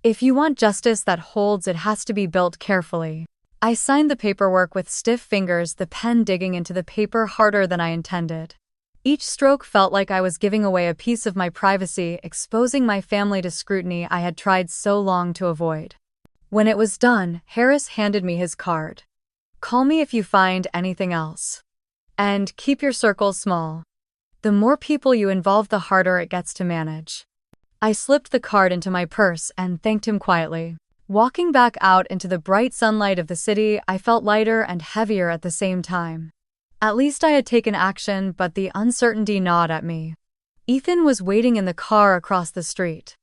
If you want justice that holds, it has to be built carefully." I signed the paperwork with stiff fingers, the pen digging into the paper harder than I intended. Each stroke felt like I was giving away a piece of my privacy, exposing my family to scrutiny I had tried so long to avoid. When it was done, Harris handed me his card. "Call me if you find anything else. And keep your circle small. The more people you involve, the harder it gets to manage." I slipped the card into my purse and thanked him quietly. Walking back out into the bright sunlight of the city, I felt lighter and heavier at the same time. At least I had taken action, but the uncertainty gnawed at me. Ethan was waiting in the car across the street.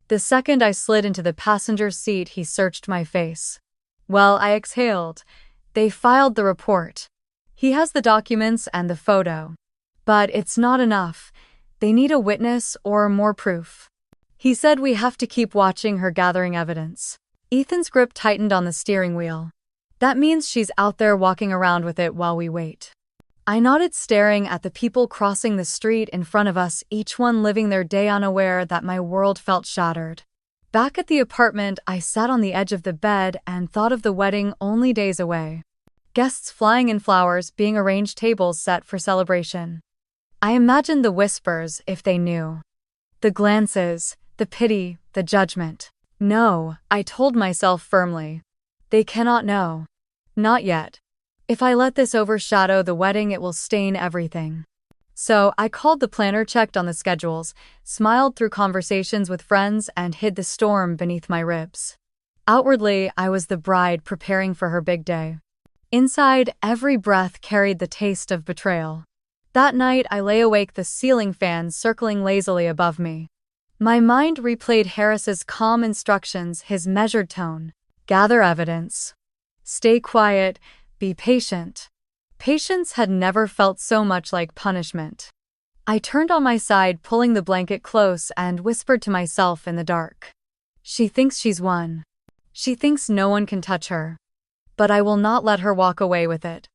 The second I slid into the passenger seat, he searched my face. Well, I exhaled. They filed the report. He has the documents and the photo. But it's not enough. They need a witness or more proof. He said we have to keep watching her gathering evidence. Ethan's grip tightened on the steering wheel. That means she's out there walking around with it while we wait. I nodded, staring at the people crossing the street in front of us, each one living their day unaware that my world felt shattered. Back at the apartment, I sat on the edge of the bed and thought of the wedding only days away. Guests flying in, flowers being arranged, tables set for celebration. I imagined the whispers if they knew. The glances, the pity, the judgment. No, I told myself firmly. They cannot know. Not yet. If I let this overshadow the wedding, it will stain everything. So I called the planner, checked on the schedules, smiled through conversations with friends, and hid the storm beneath my ribs. Outwardly, I was the bride preparing for her big day. Inside, every breath carried the taste of betrayal. That night, I lay awake, the ceiling fan circling lazily above me. My mind replayed Harris's calm instructions, his measured tone. Gather evidence. Stay quiet. Be patient. Patience had never felt so much like punishment. I turned on my side, pulling the blanket close, and whispered to myself in the dark. She thinks she's won. She thinks no one can touch her. But I will not let her walk away with it.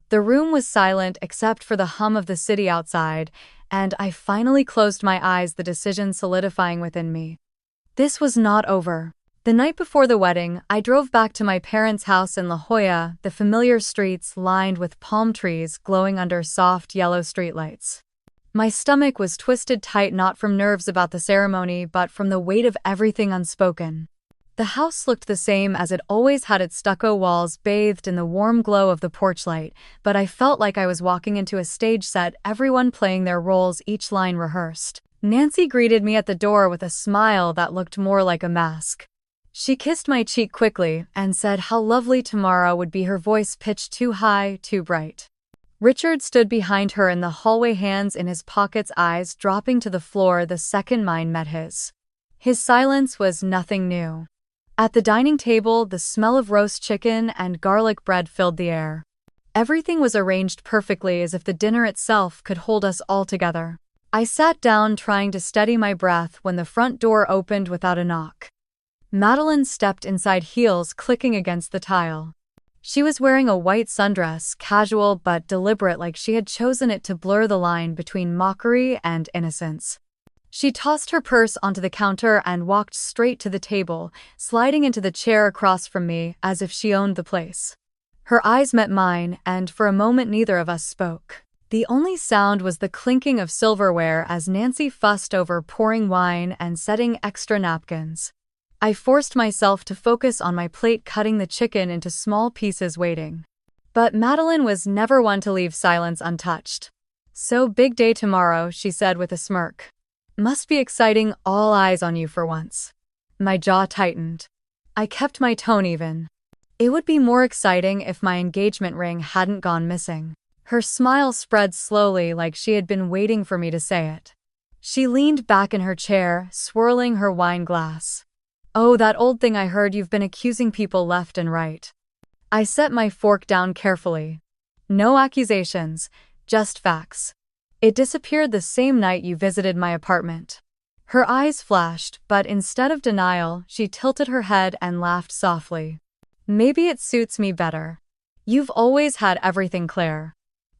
The room was silent except for the hum of the city outside, and I finally closed my eyes, the decision solidifying within me. This was not over. The night before the wedding, I drove back to my parents' house in La Jolla, the familiar streets lined with palm trees glowing under soft yellow streetlights. My stomach was twisted tight, not from nerves about the ceremony, but from the weight of everything unspoken. The house looked the same as it always had, its stucco walls bathed in the warm glow of the porch light, but I felt like I was walking into a stage set, everyone playing their roles, each line rehearsed. Nancy greeted me at the door with a smile that looked more like a mask. She kissed my cheek quickly and said how lovely tomorrow would be, her voice pitched too high, too bright. Richard stood behind her in the hallway, hands in his pockets, eyes dropping to the floor the second mine met his. His silence was nothing new. At the dining table, the smell of roast chicken and garlic bread filled the air. Everything was arranged perfectly, as if the dinner itself could hold us all together. I sat down, trying to steady my breath, when the front door opened without a knock. Meline stepped inside, heels clicking against the tile. She was wearing a white sundress, casual but deliberate, like she had chosen it to blur the line between mockery and innocence. She tossed her purse onto the counter and walked straight to the table, sliding into the chair across from me as if she owned the place. Her eyes met mine, and for a moment neither of us spoke. The only sound was the clinking of silverware as Nancy fussed over pouring wine and setting extra napkins. I forced myself to focus on my plate, cutting the chicken into small pieces, waiting. But Meline was never one to leave silence untouched. "So big day tomorrow," she said with a smirk. "Must be exciting, all eyes on you for once." My jaw tightened. I kept my tone even. It would be more exciting if my engagement ring hadn't gone missing. Her smile spread slowly, like she had been waiting for me to say it. She leaned back in her chair, swirling her wine glass. "Oh, that old thing I heard, you've been accusing people left and right." I set my fork down carefully. "No accusations, just facts. It disappeared the same night you visited my apartment." Her eyes flashed, but instead of denial, she tilted her head and laughed softly. "Maybe it suits me better. You've always had everything, Claire.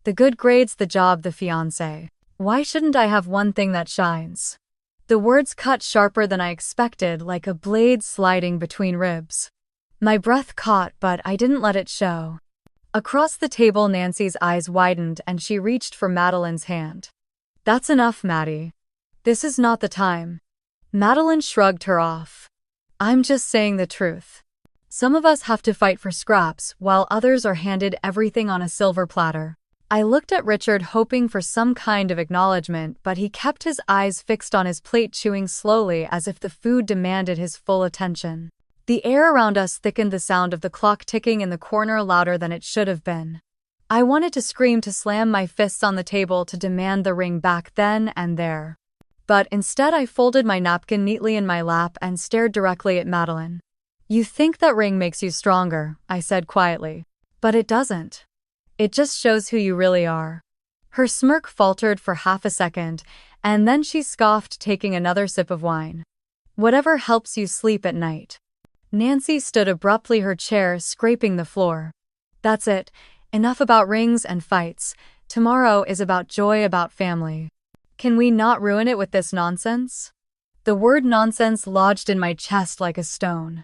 The good grades, the job, the fiancé. Why shouldn't I have one thing that shines?" The words cut sharper than I expected, like a blade sliding between ribs. My breath caught, but I didn't let it show. Across the table, Nancy's eyes widened and she reached for Maline's hand. "That's enough, Maddie. This is not the time." Meline shrugged her off. "I'm just saying the truth. Some of us have to fight for scraps, while others are handed everything on a silver platter." I looked at Richard, hoping for some kind of acknowledgement, but he kept his eyes fixed on his plate, chewing slowly as if the food demanded his full attention. The air around us thickened, the sound of the clock ticking in the corner louder than it should have been. I wanted to scream, to slam my fists on the table, to demand the ring back then and there. But instead I folded my napkin neatly in my lap and stared directly at Meline. "You think that ring makes you stronger," I said quietly. "But it doesn't. It just shows who you really are." Her smirk faltered for half a second, and then she scoffed, taking another sip of wine. "Whatever helps you sleep at night." Nancy stood abruptly, her chair scraping the floor. "That's it. Enough about rings and fights. Tomorrow is about joy, about family. Can we not ruin it with this nonsense?" The word nonsense lodged in my chest like a stone.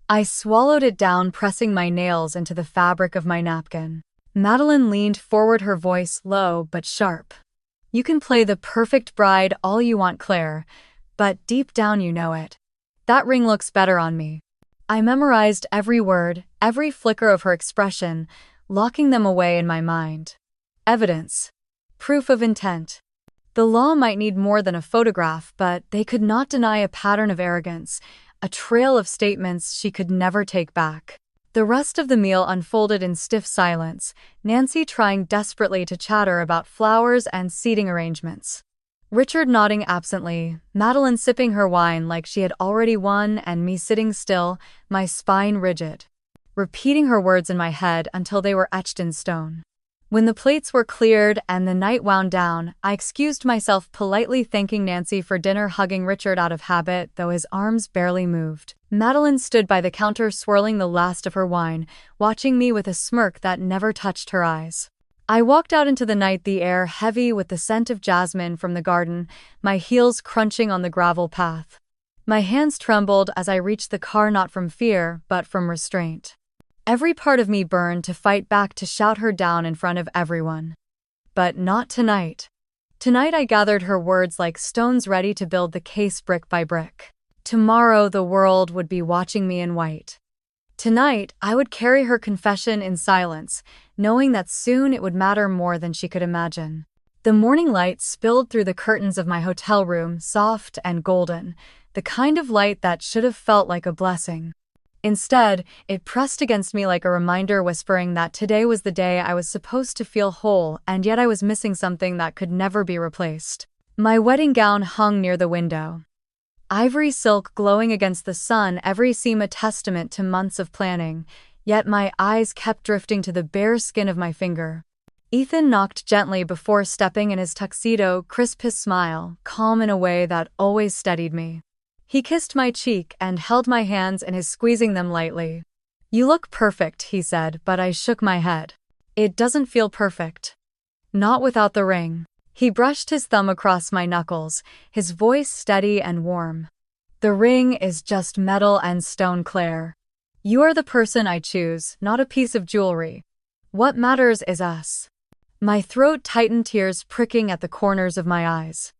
I swallowed it down, pressing my nails into the fabric of my napkin. Meline leaned forward, her voice low but sharp. "You can play the perfect bride all you want, Claire, but deep down you know it. That ring looks better on me." I memorized every word, every flicker of her expression, locking them away in my mind. Evidence. Proof of intent. The law might need more than a photograph, but they could not deny a pattern of arrogance, a trail of statements she could never take back. The rest of the meal unfolded in stiff silence, Nancy trying desperately to chatter about flowers and seating arrangements. Richard nodding absently, Meline sipping her wine like she had already won, and me sitting still, my spine rigid, repeating her words in my head until they were etched in stone. When the plates were cleared and the night wound down, I excused myself, politely thanking Nancy for dinner, hugging Richard out of habit, though his arms barely moved. Meline stood by the counter, swirling the last of her wine, watching me with a smirk that never touched her eyes. I walked out into the night, the air heavy with the scent of jasmine from the garden, my heels crunching on the gravel path. My hands trembled as I reached the car, not from fear, but from restraint. Every part of me burned to fight back, to shout her down in front of everyone. But not tonight. Tonight I gathered her words like stones, ready to build the case brick by brick. Tomorrow the world would be watching me in white. Tonight I would carry her confession in silence, knowing that soon it would matter more than she could imagine. The morning light spilled through the curtains of my hotel room, soft and golden, the kind of light that should have felt like a blessing. Instead, it pressed against me like a reminder, whispering that today was the day I was supposed to feel whole, and yet I was missing something that could never be replaced. My wedding gown hung near the window. Ivory silk glowing against the sun, every seam a testament to months of planning, yet my eyes kept drifting to the bare skin of my finger. Ethan knocked gently before stepping in, his tuxedo, crisp, his smile, calm in a way that always steadied me. He kissed my cheek and held my hands in his, squeezing them lightly. "You look perfect," he said, but I shook my head. "It doesn't feel perfect. Not without the ring." He brushed his thumb across my knuckles, his voice steady and warm. "The ring is just metal and stone, Claire. You are the person I choose, not a piece of jewelry. What matters is us." My throat tightened, tears pricking at the corners of my eyes.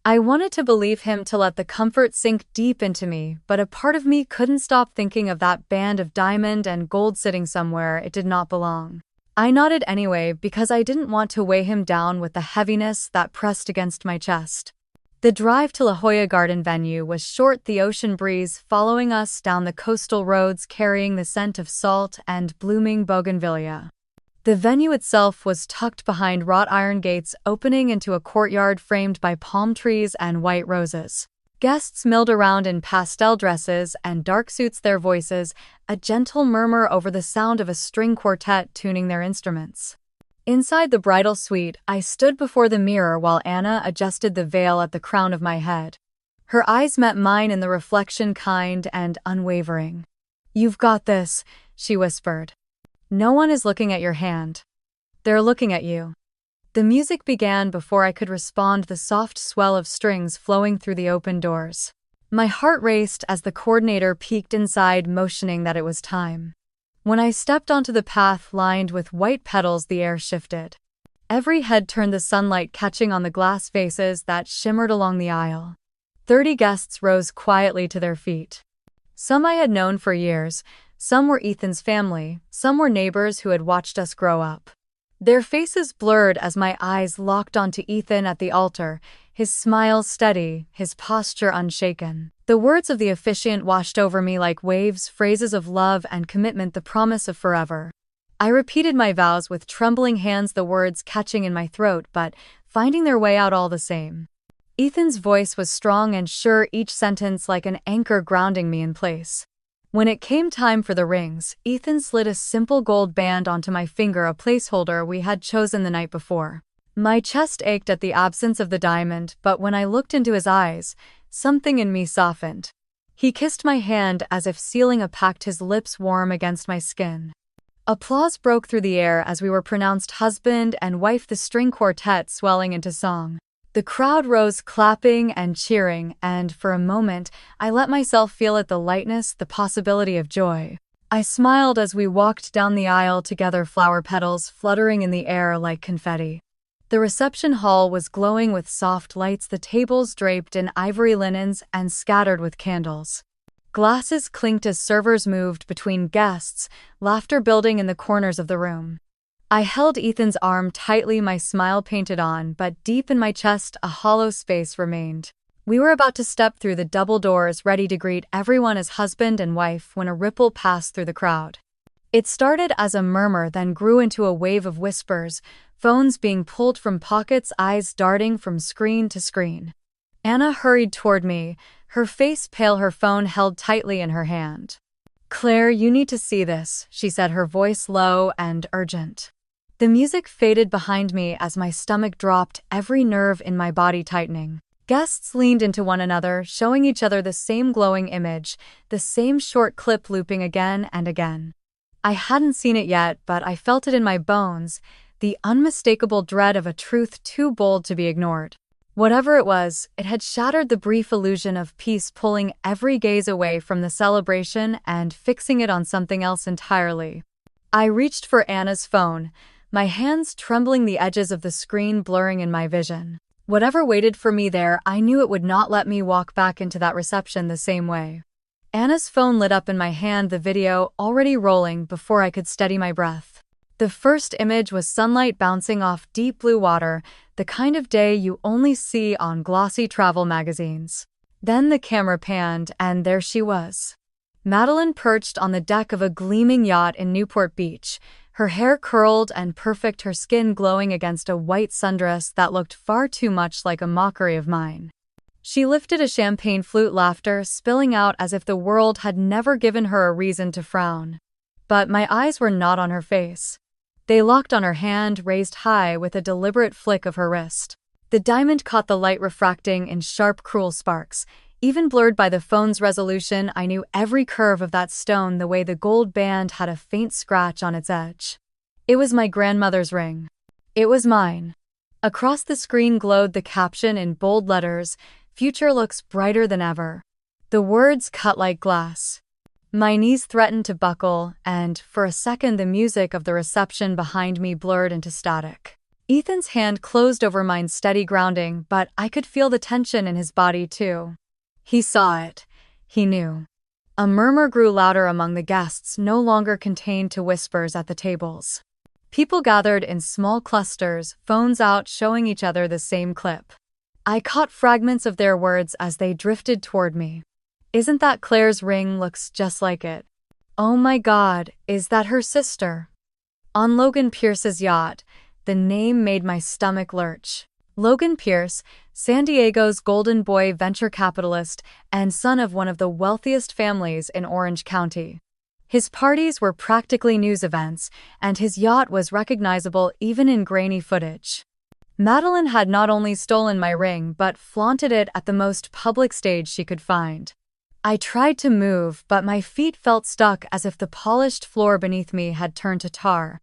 I wanted to believe him, to let the comfort sink deep into me, but a part of me couldn't stop thinking of that band of diamond and gold sitting somewhere it did not belong. I nodded anyway, because I didn't want to weigh him down with the heaviness that pressed against my chest. The drive to La Jolla Garden venue was short, the ocean breeze following us down the coastal roads, carrying the scent of salt and blooming bougainvillea. The venue itself was tucked behind wrought iron gates opening into a courtyard framed by palm trees and white roses. Guests milled around in pastel dresses and dark suits, their voices a gentle murmur over the sound of a string quartet tuning their instruments. Inside the bridal suite, I stood before the mirror while Anna adjusted the veil at the crown of my head. Her eyes met mine in the reflection, kind and unwavering. "You've got this," she whispered. "No one is looking at your hand. They're looking at you." The music began before I could respond, the soft swell of strings flowing through the open doors. My heart raced as the coordinator peeked inside, motioning that it was time. When I stepped onto the path lined with white petals, the air shifted. Every head turned, the sunlight catching on the glass vases that shimmered along the aisle. 30 guests rose quietly to their feet. Some I had known for years, some were Ethan's family, some were neighbors who had watched us grow up. Their faces blurred as my eyes locked onto Ethan at the altar, his smile steady, his posture unshaken. The words of the officiant washed over me like waves, phrases of love and commitment, the promise of forever. I repeated my vows with trembling hands, the words catching in my throat but finding their way out all the same. Ethan's voice was strong and sure, each sentence like an anchor grounding me in place. When it came time for the rings, Ethan slid a simple gold band onto my finger, a placeholder we had chosen the night before. My chest ached at the absence of the diamond, but when I looked into his eyes, something in me softened. He kissed my hand as if sealing a pact, his lips warm against my skin. Applause broke through the air as we were pronounced husband and wife, the string quartet swelling into song. The crowd rose, clapping and cheering, and for a moment, I let myself feel it, the lightness, the possibility of joy. I smiled as we walked down the aisle together, flower petals fluttering in the air like confetti. The reception hall was glowing with soft lights, the tables draped in ivory linens and scattered with candles. Glasses clinked as servers moved between guests, laughter building in the corners of the room. I held Ethan's arm tightly, my smile painted on, but deep in my chest a hollow space remained. We were about to step through the double doors, ready to greet everyone as husband and wife, when a ripple passed through the crowd. It started as a murmur, then grew into a wave of whispers, phones being pulled from pockets, eyes darting from screen to screen. Anna hurried toward me, her face pale, her phone held tightly in her hand. "Claire, you need to see this," she said, her voice low and urgent. The music faded behind me as my stomach dropped, every nerve in my body tightening. Guests leaned into one another, showing each other the same glowing image, the same short clip looping again and again. I hadn't seen it yet, but I felt it in my bones, the unmistakable dread of a truth too bold to be ignored. Whatever it was, it had shattered the brief illusion of peace, pulling every gaze away from the celebration and fixing it on something else entirely. I reached for Anna's phone, my hands trembling, the edges of the screen blurring in my vision. Whatever waited for me there, I knew it would not let me walk back into that reception the same way. Anna's phone lit up in my hand, the video already rolling before I could steady my breath. The first image was sunlight bouncing off deep blue water, the kind of day you only see on glossy travel magazines. Then the camera panned, and there she was. Meline perched on the deck of a gleaming yacht in Newport Beach, her hair curled and perfect, her skin glowing against a white sundress that looked far too much like a mockery of mine. She lifted a champagne flute, laughter spilling out as if the world had never given her a reason to frown. But my eyes were not on her face. They locked on her hand, raised high with a deliberate flick of her wrist. The diamond caught the light, refracting in sharp, cruel sparks. Even blurred by the phone's resolution, I knew every curve of that stone, the way the gold band had a faint scratch on its edge. It was my grandmother's ring. It was mine. Across the screen glowed the caption in bold letters, "Future looks brighter than ever." The words cut like glass. My knees threatened to buckle, and for a second the music of the reception behind me blurred into static. Ethan's hand closed over mine, steady, grounding, but I could feel the tension in his body too. He saw it. He knew. A murmur grew louder among the guests, no longer contained to whispers at the tables. People gathered in small clusters, phones out, showing each other the same clip. I caught fragments of their words as they drifted toward me. "Isn't that Claire's ring? Looks just like it. Oh my God, is that her sister?" On Logan Pierce's yacht, the name made my stomach lurch. Logan Pierce, San Diego's golden boy venture capitalist and son of one of the wealthiest families in Orange County. His parties were practically news events, and his yacht was recognizable even in grainy footage. Meline had not only stolen my ring but flaunted it at the most public stage she could find. I tried to move, but my feet felt stuck, as if the polished floor beneath me had turned to tar.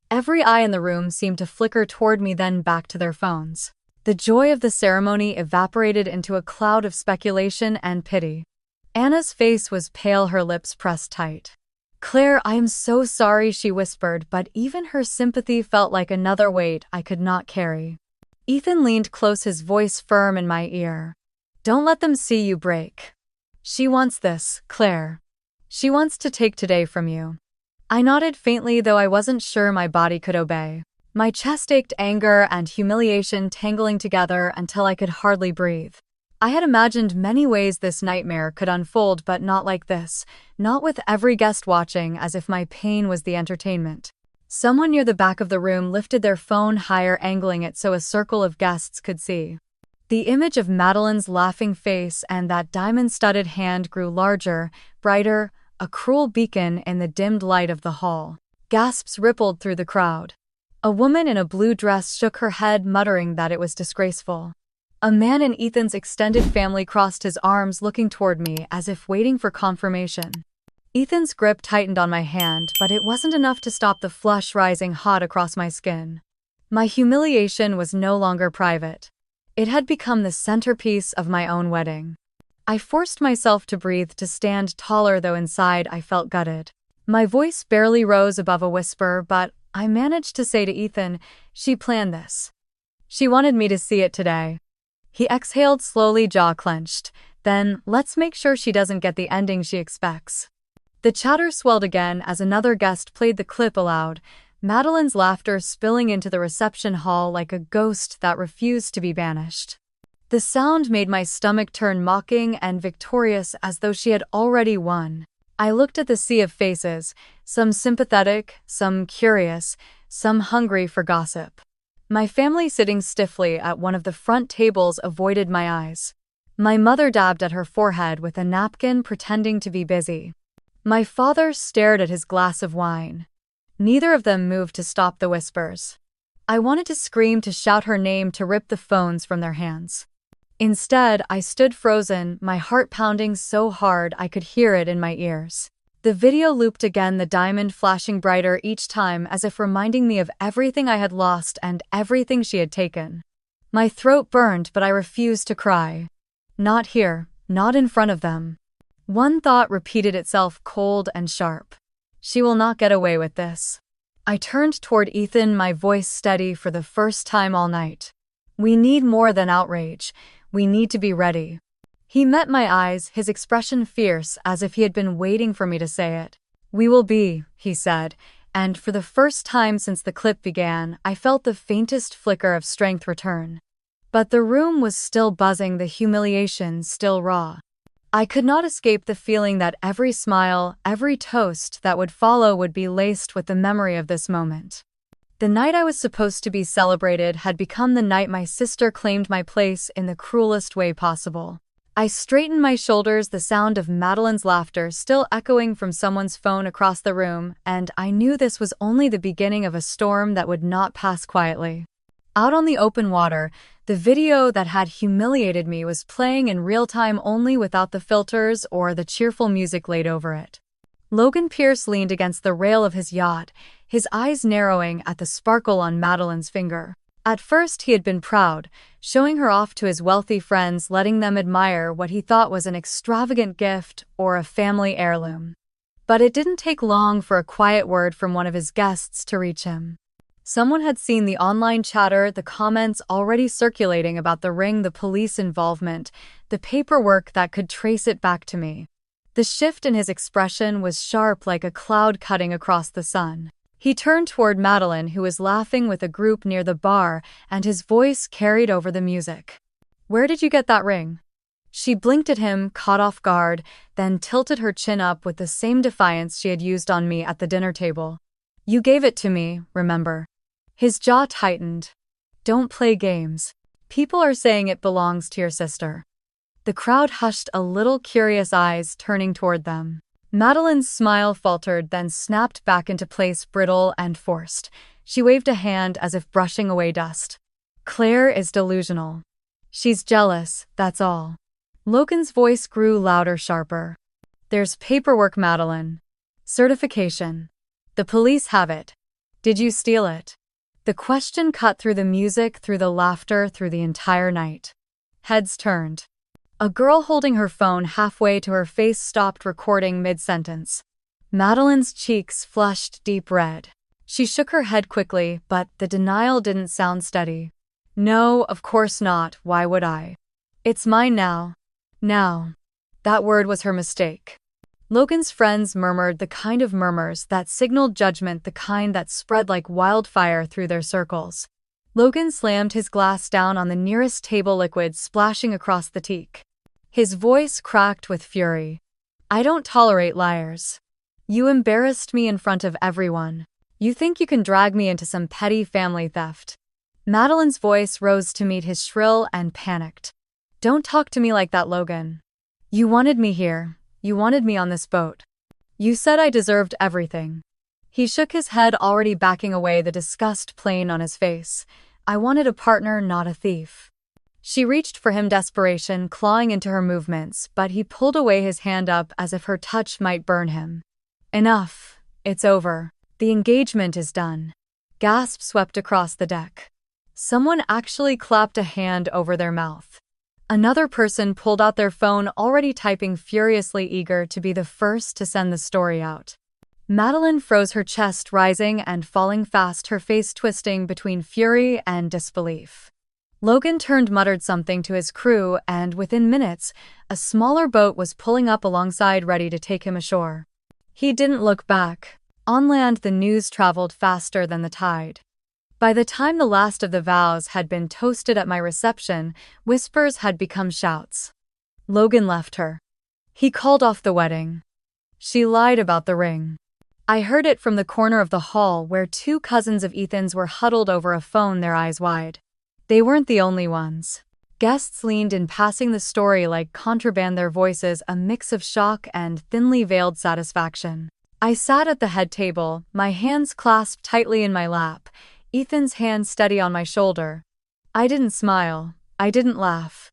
Every eye in the room seemed to flicker toward me, then back to their phones. The joy of the ceremony evaporated into a cloud of speculation and pity. Anna's face was pale, her lips pressed tight. "Claire, I am so sorry," she whispered, but even her sympathy felt like another weight I could not carry. Ethan leaned close, his voice firm in my ear. "Don't let them see you break. She wants this, Claire. She wants to take today from you." I nodded faintly, though I wasn't sure my body could obey. My chest ached, anger and humiliation tangling together until I could hardly breathe. I had imagined many ways this nightmare could unfold, but not like this, not with every guest watching as if my pain was the entertainment. Someone near the back of the room lifted their phone higher, angling it so a circle of guests could see. The image of Madeline's laughing face and that diamond-studded hand grew larger, brighter, a cruel beacon in the dimmed light of the hall. Gasps rippled through the crowd. A woman in a blue dress shook her head, muttering that it was disgraceful. A man in Ethan's extended family crossed his arms, looking toward me as if waiting for confirmation. Ethan's grip tightened on my hand, but it wasn't enough to stop the flush rising hot across my skin. My humiliation was no longer private. It had become the centerpiece of my own wedding. I forced myself to breathe, to stand taller, though inside I felt gutted. My voice barely rose above a whisper, but I managed to say to Ethan, "She planned this. She wanted me to see it today." He exhaled slowly, jaw clenched. "Then, let's make sure she doesn't get the ending she expects." The chatter swelled again as another guest played the clip aloud, Madeline's laughter spilling into the reception hall like a ghost that refused to be banished. The sound made my stomach turn, mocking and victorious, as though she had already won. I looked at the sea of faces, some sympathetic, some curious, some hungry for gossip. My family, sitting stiffly at one of the front tables, avoided my eyes. My mother dabbed at her forehead with a napkin, pretending to be busy. My father stared at his glass of wine. Neither of them moved to stop the whispers. I wanted to scream, to shout her name, to rip the phones from their hands. Instead, I stood frozen, my heart pounding so hard I could hear it in my ears. The video looped again, the diamond flashing brighter each time, as if reminding me of everything I had lost and everything she had taken. My throat burned, but I refused to cry. Not here, not in front of them. One thought repeated itself, cold and sharp. She will not get away with this. I turned toward Ethan, my voice steady for the first time all night. "We need more than outrage. We need to be ready." He met my eyes, his expression fierce, as if he had been waiting for me to say it. "We will be," he said, and for the first time since the clip began, I felt the faintest flicker of strength return. But the room was still buzzing, the humiliation still raw. I could not escape the feeling that every smile, every toast that would follow would be laced with the memory of this moment. The night I was supposed to be celebrated had become the night my sister claimed my place in the cruelest way possible. I straightened my shoulders, the sound of Madeline's laughter still echoing from someone's phone across the room, and I knew this was only the beginning of a storm that would not pass quietly. Out on the open water, the video that had humiliated me was playing in real time, only without the filters or the cheerful music laid over it. Logan Pierce leaned against the rail of his yacht, his eyes narrowing at the sparkle on Madeline's finger. At first he had been proud, showing her off to his wealthy friends, letting them admire what he thought was an extravagant gift or a family heirloom. But it didn't take long for a quiet word from one of his guests to reach him. Someone had seen the online chatter, the comments already circulating about the ring, the police involvement, the paperwork that could trace it back to me. The shift in his expression was sharp, like a cloud cutting across the sun. He turned toward Madeline, who was laughing with a group near the bar, and his voice carried over the music. "Where did you get that ring?" She blinked at him, caught off guard, then tilted her chin up with the same defiance she had used on me at the dinner table. "You gave it to me, remember?" His jaw tightened. "Don't play games. People are saying it belongs to your sister." The crowd hushed, a little, curious eyes turning toward them. Madeline's smile faltered, then snapped back into place, brittle and forced. She waved a hand as if brushing away dust. "Claire is delusional. She's jealous, that's all." Logan's voice grew louder, sharper. "There's paperwork, Madeline. Certification. The police have it. Did you steal it?" The question cut through the music, through the laughter, through the entire night. Heads turned. A girl holding her phone halfway to her face stopped recording mid-sentence. Madeline's cheeks flushed deep red. She shook her head quickly, but the denial didn't sound steady. "No, of course not, why would I? It's mine now. Now." That word was her mistake. Logan's friends murmured, the kind of murmurs that signaled judgment, the kind that spread like wildfire through their circles. Logan slammed his glass down on the nearest table, liquid splashing across the teak. His voice cracked with fury. I don't tolerate liars. You embarrassed me in front of everyone. You think you can drag me into some petty family theft? Madeline's voice rose to meet his shrill and panicked. Don't talk to me like that, Logan. You wanted me here. You wanted me on this boat. You said I deserved everything. He shook his head, already backing away, the disgust plain on his face. I wanted a partner, not a thief. She reached for him, desperation clawing into her movements, but he pulled away, his hand up as if her touch might burn him. Enough. It's over. The engagement is done. Gasp swept across the deck. Someone actually clapped a hand over their mouth. Another person pulled out their phone, already typing furiously, eager to be the first to send the story out. Madeline froze, her chest rising and falling fast, her face twisting between fury and disbelief. Logan turned, muttered something to his crew, and within minutes, a smaller boat was pulling up alongside, ready to take him ashore. He didn't look back. On land, the news traveled faster than the tide. By the time the last of the vows had been toasted at my reception, whispers had become shouts. Logan left her. He called off the wedding. She lied about the ring. I heard it from the corner of the hall, where two cousins of Ethan's were huddled over a phone, their eyes wide. They weren't the only ones. Guests leaned in, passing the story like contraband, their voices a mix of shock and thinly veiled satisfaction. I sat at the head table, my hands clasped tightly in my lap, Ethan's hand steady on my shoulder. I didn't smile. I didn't laugh.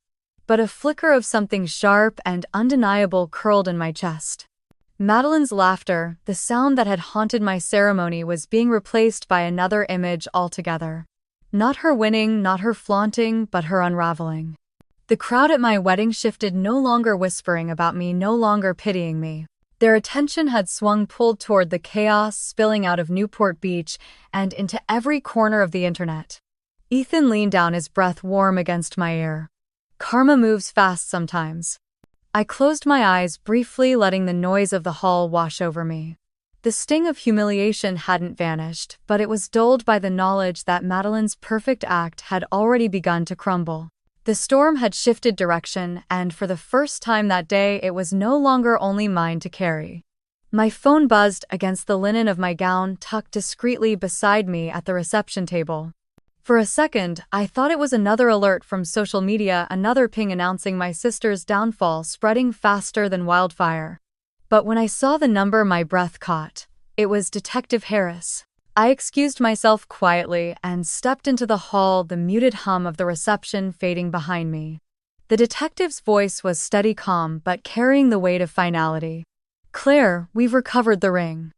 But a flicker of something sharp and undeniable curled in my chest. Madeline's laughter, the sound that had haunted my ceremony, was being replaced by another image altogether. Not her winning, not her flaunting, but her unraveling. The crowd at my wedding shifted, no longer whispering about me, no longer pitying me. Their attention had swung, pulled toward the chaos spilling out of Newport Beach and into every corner of the internet. Ethan leaned down, his breath warm against my ear. Karma moves fast sometimes. I closed my eyes briefly, letting the noise of the hall wash over me. The sting of humiliation hadn't vanished, but it was dulled by the knowledge that Madeline's perfect act had already begun to crumble. The storm had shifted direction, and for the first time that day, it was no longer only mine to carry. My phone buzzed against the linen of my gown, tucked discreetly beside me at the reception table. For a second, I thought it was another alert from social media, another ping announcing my sister's downfall, spreading faster than wildfire. But when I saw the number, my breath caught. It was Detective Harris. I excused myself quietly and stepped into the hall, the muted hum of the reception fading behind me. The detective's voice was steady, calm, but carrying the weight of finality. Claire, we've recovered the ring.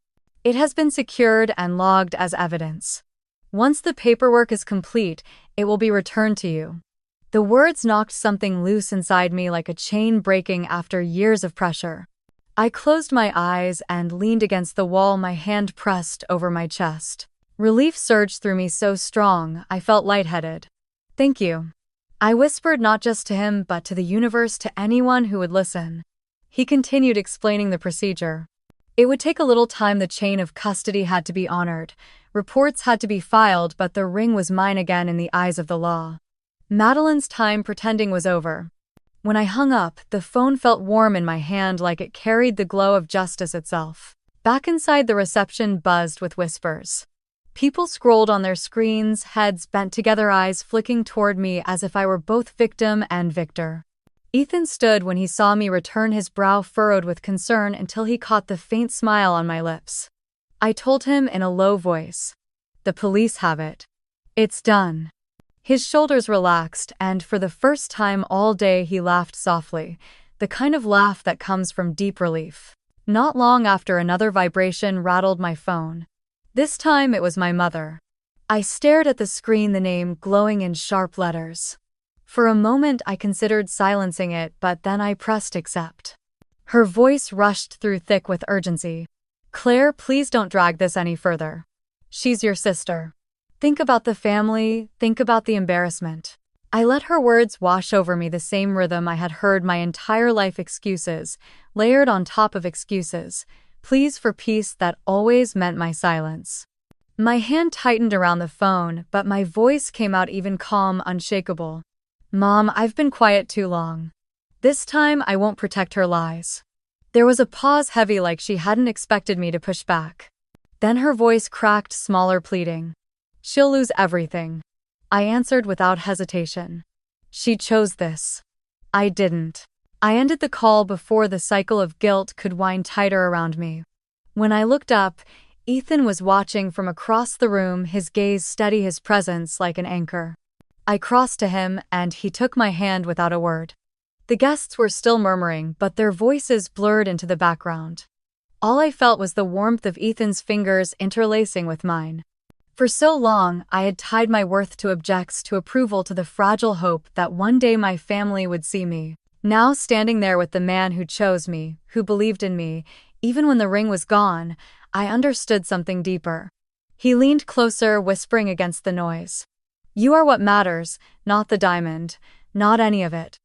It has been secured and logged as evidence. Once the paperwork is complete, it will be returned to you. The words knocked something loose inside me, like a chain breaking after years of pressure. I closed my eyes and leaned against the wall, my hand pressed over my chest. Relief surged through me, so strong, I felt lightheaded. Thank you. I whispered, not just to him, but to the universe, to anyone who would listen. He continued, explaining the procedure. It would take a little time. The chain of custody had to be honored. Reports had to be filed, but the ring was mine again in the eyes of the law. Madeline's time pretending was over. When I hung up, the phone felt warm in my hand, like it carried the glow of justice itself. Back inside, the reception buzzed with whispers. People scrolled on their screens, heads bent together, eyes flicking toward me as if I were both victim and victor. Ethan stood when he saw me return, his brow furrowed with concern until he caught the faint smile on my lips. I told him in a low voice. The police have it. It's done. His shoulders relaxed, and for the first time all day he laughed softly, the kind of laugh that comes from deep relief. Not long after, another vibration rattled my phone. This time it was my mother. I stared at the screen, the name glowing in sharp letters. For a moment I considered silencing it, but then I pressed accept. Her voice rushed through thick with urgency. Claire, please don't drag this any further. She's your sister. Think about the family, think about the embarrassment. I let her words wash over me, the same rhythm I had heard my entire life, excuses, layered on top of excuses, pleas for peace that always meant my silence. My hand tightened around the phone, but my voice came out even calm, unshakable. Mom, I've been quiet too long. This time I won't protect her lies. There was a pause, heavy, like she hadn't expected me to push back. Then her voice cracked, smaller, pleading. She'll lose everything. I answered without hesitation. She chose this. I didn't. I ended the call before the cycle of guilt could wind tighter around me. When I looked up, Ethan was watching from across the room, his gaze steady, his presence like an anchor. I crossed to him, and he took my hand without a word. The guests were still murmuring, but their voices blurred into the background. All I felt was the warmth of Ethan's fingers interlacing with mine. For so long, I had tied my worth to objects, to approval, to the fragile hope that one day my family would see me. Now, standing there with the man who chose me, who believed in me, even when the ring was gone, I understood something deeper. He leaned closer, whispering against the noise. You are what matters, not the diamond, not any of it.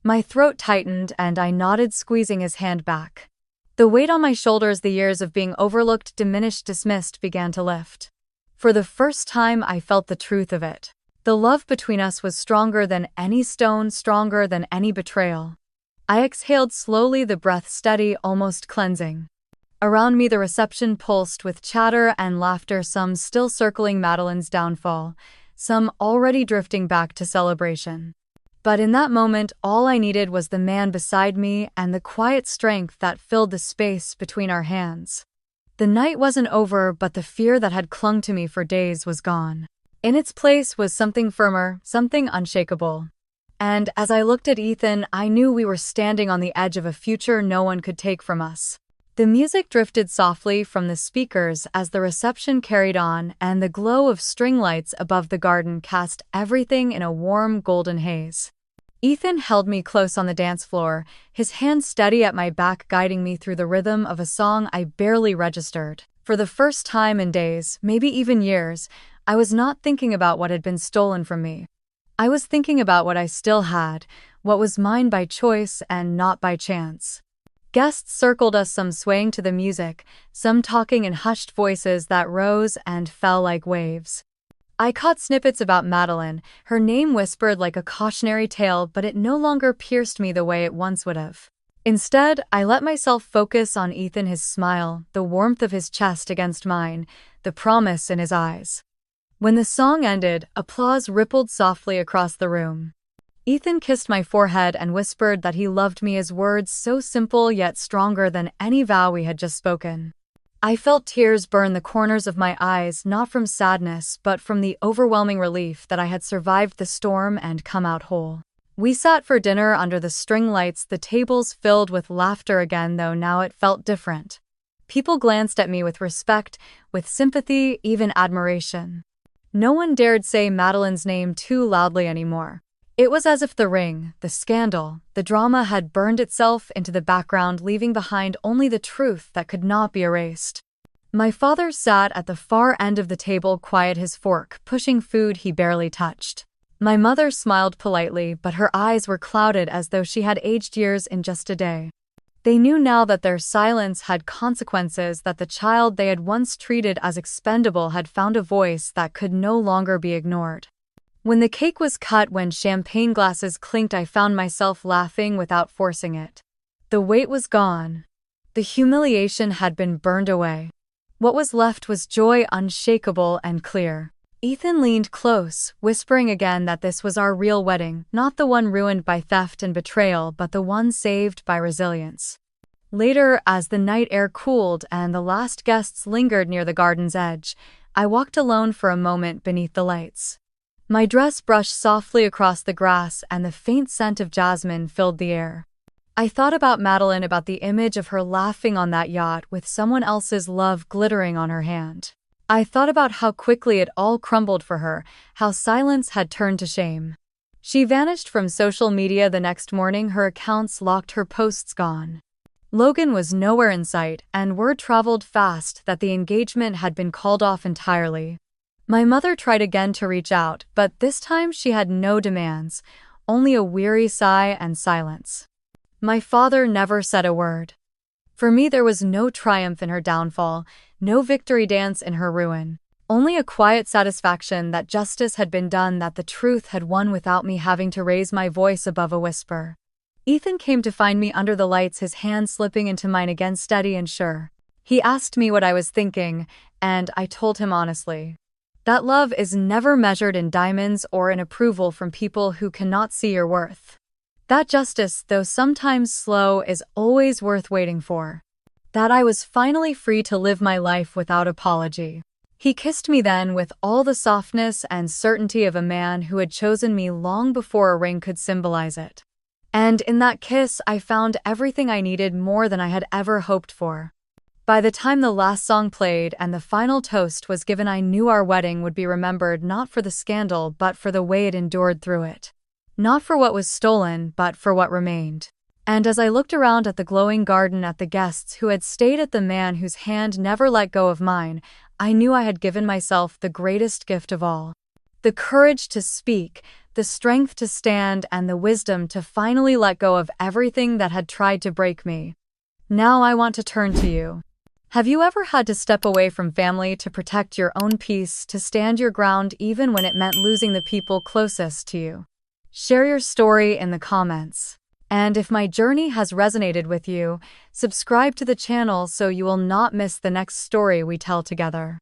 My throat tightened and I nodded, squeezing his hand back. The weight on my shoulders, the years of being overlooked, diminished, dismissed, began to lift. For the first time, I felt the truth of it. The love between us was stronger than any stone, stronger than any betrayal. I exhaled slowly, the breath steady, almost cleansing. Around me, the reception pulsed with chatter and laughter, some still circling Madeline's downfall, some already drifting back to celebration. But in that moment, all I needed was the man beside me and the quiet strength that filled the space between our hands. The night wasn't over, but the fear that had clung to me for days was gone. In its place was something firmer, something unshakable. And as I looked at Ethan, I knew we were standing on the edge of a future no one could take from us. The music drifted softly from the speakers as the reception carried on, and the glow of string lights above the garden cast everything in a warm, golden haze. Ethan held me close on the dance floor, his hand steady at my back, guiding me through the rhythm of a song I barely registered. For the first time in days, maybe even years, I was not thinking about what had been stolen from me. I was thinking about what I still had, what was mine by choice and not by chance. Guests circled us, some swaying to the music, some talking in hushed voices that rose and fell like waves. I caught snippets about Madeline, her name whispered like a cautionary tale, but it no longer pierced me the way it once would have. Instead, I let myself focus on Ethan, his smile, the warmth of his chest against mine, the promise in his eyes. When the song ended, applause rippled softly across the room. Ethan kissed my forehead and whispered that he loved me, his words so simple yet stronger than any vow we had just spoken. I felt tears burn the corners of my eyes, not from sadness but from the overwhelming relief that I had survived the storm and come out whole. We sat for dinner under the string lights, the tables filled with laughter again, though now it felt different. People glanced at me with respect, with sympathy, even admiration. No one dared say Madeline's name too loudly anymore. It was as if the ring, the scandal, the drama had burned itself into the background, leaving behind only the truth that could not be erased. My father sat at the far end of the table, quiet, his fork pushing food he barely touched. My mother smiled politely, but her eyes were clouded as though she had aged years in just a day. They knew now that their silence had consequences, that the child they had once treated as expendable had found a voice that could no longer be ignored. When the cake was cut, when champagne glasses clinked, I found myself laughing without forcing it. The weight was gone. The humiliation had been burned away. What was left was joy, unshakable and clear. Ethan leaned close, whispering again that this was our real wedding, not the one ruined by theft and betrayal, but the one saved by resilience. Later, as the night air cooled and the last guests lingered near the garden's edge, I walked alone for a moment beneath the lights. My dress brushed softly across the grass and the faint scent of jasmine filled the air. I thought about Madeline, about the image of her laughing on that yacht with someone else's love glittering on her hand. I thought about how quickly it all crumbled for her, how silence had turned to shame. She vanished from social media the next morning, her accounts locked, her posts gone. Logan was nowhere in sight, and word traveled fast that the engagement had been called off entirely. My mother tried again to reach out, but this time she had no demands, only a weary sigh and silence. My father never said a word. For me, there was no triumph in her downfall, no victory dance in her ruin. Only a quiet satisfaction that justice had been done, that the truth had won without me having to raise my voice above a whisper. Ethan came to find me under the lights, his hand slipping into mine again, steady and sure. He asked me what I was thinking, and I told him honestly that love is never measured in diamonds or in approval from people who cannot see your worth. That justice, though sometimes slow, is always worth waiting for. That I was finally free to live my life without apology. He kissed me then with all the softness and certainty of a man who had chosen me long before a ring could symbolize it. And in that kiss, I found everything I needed, more than I had ever hoped for. By the time the last song played and the final toast was given, I knew our wedding would be remembered not for the scandal but for the way it endured through it. Not for what was stolen, but for what remained. And as I looked around at the glowing garden, at the guests who had stayed, at the man whose hand never let go of mine, I knew I had given myself the greatest gift of all. The courage to speak, the strength to stand, and the wisdom to finally let go of everything that had tried to break me. Now I want to turn to you. Have you ever had to step away from family to protect your own peace, to stand your ground even when it meant losing the people closest to you? Share your story in the comments. And if my journey has resonated with you, subscribe to the channel so you will not miss the next story we tell together.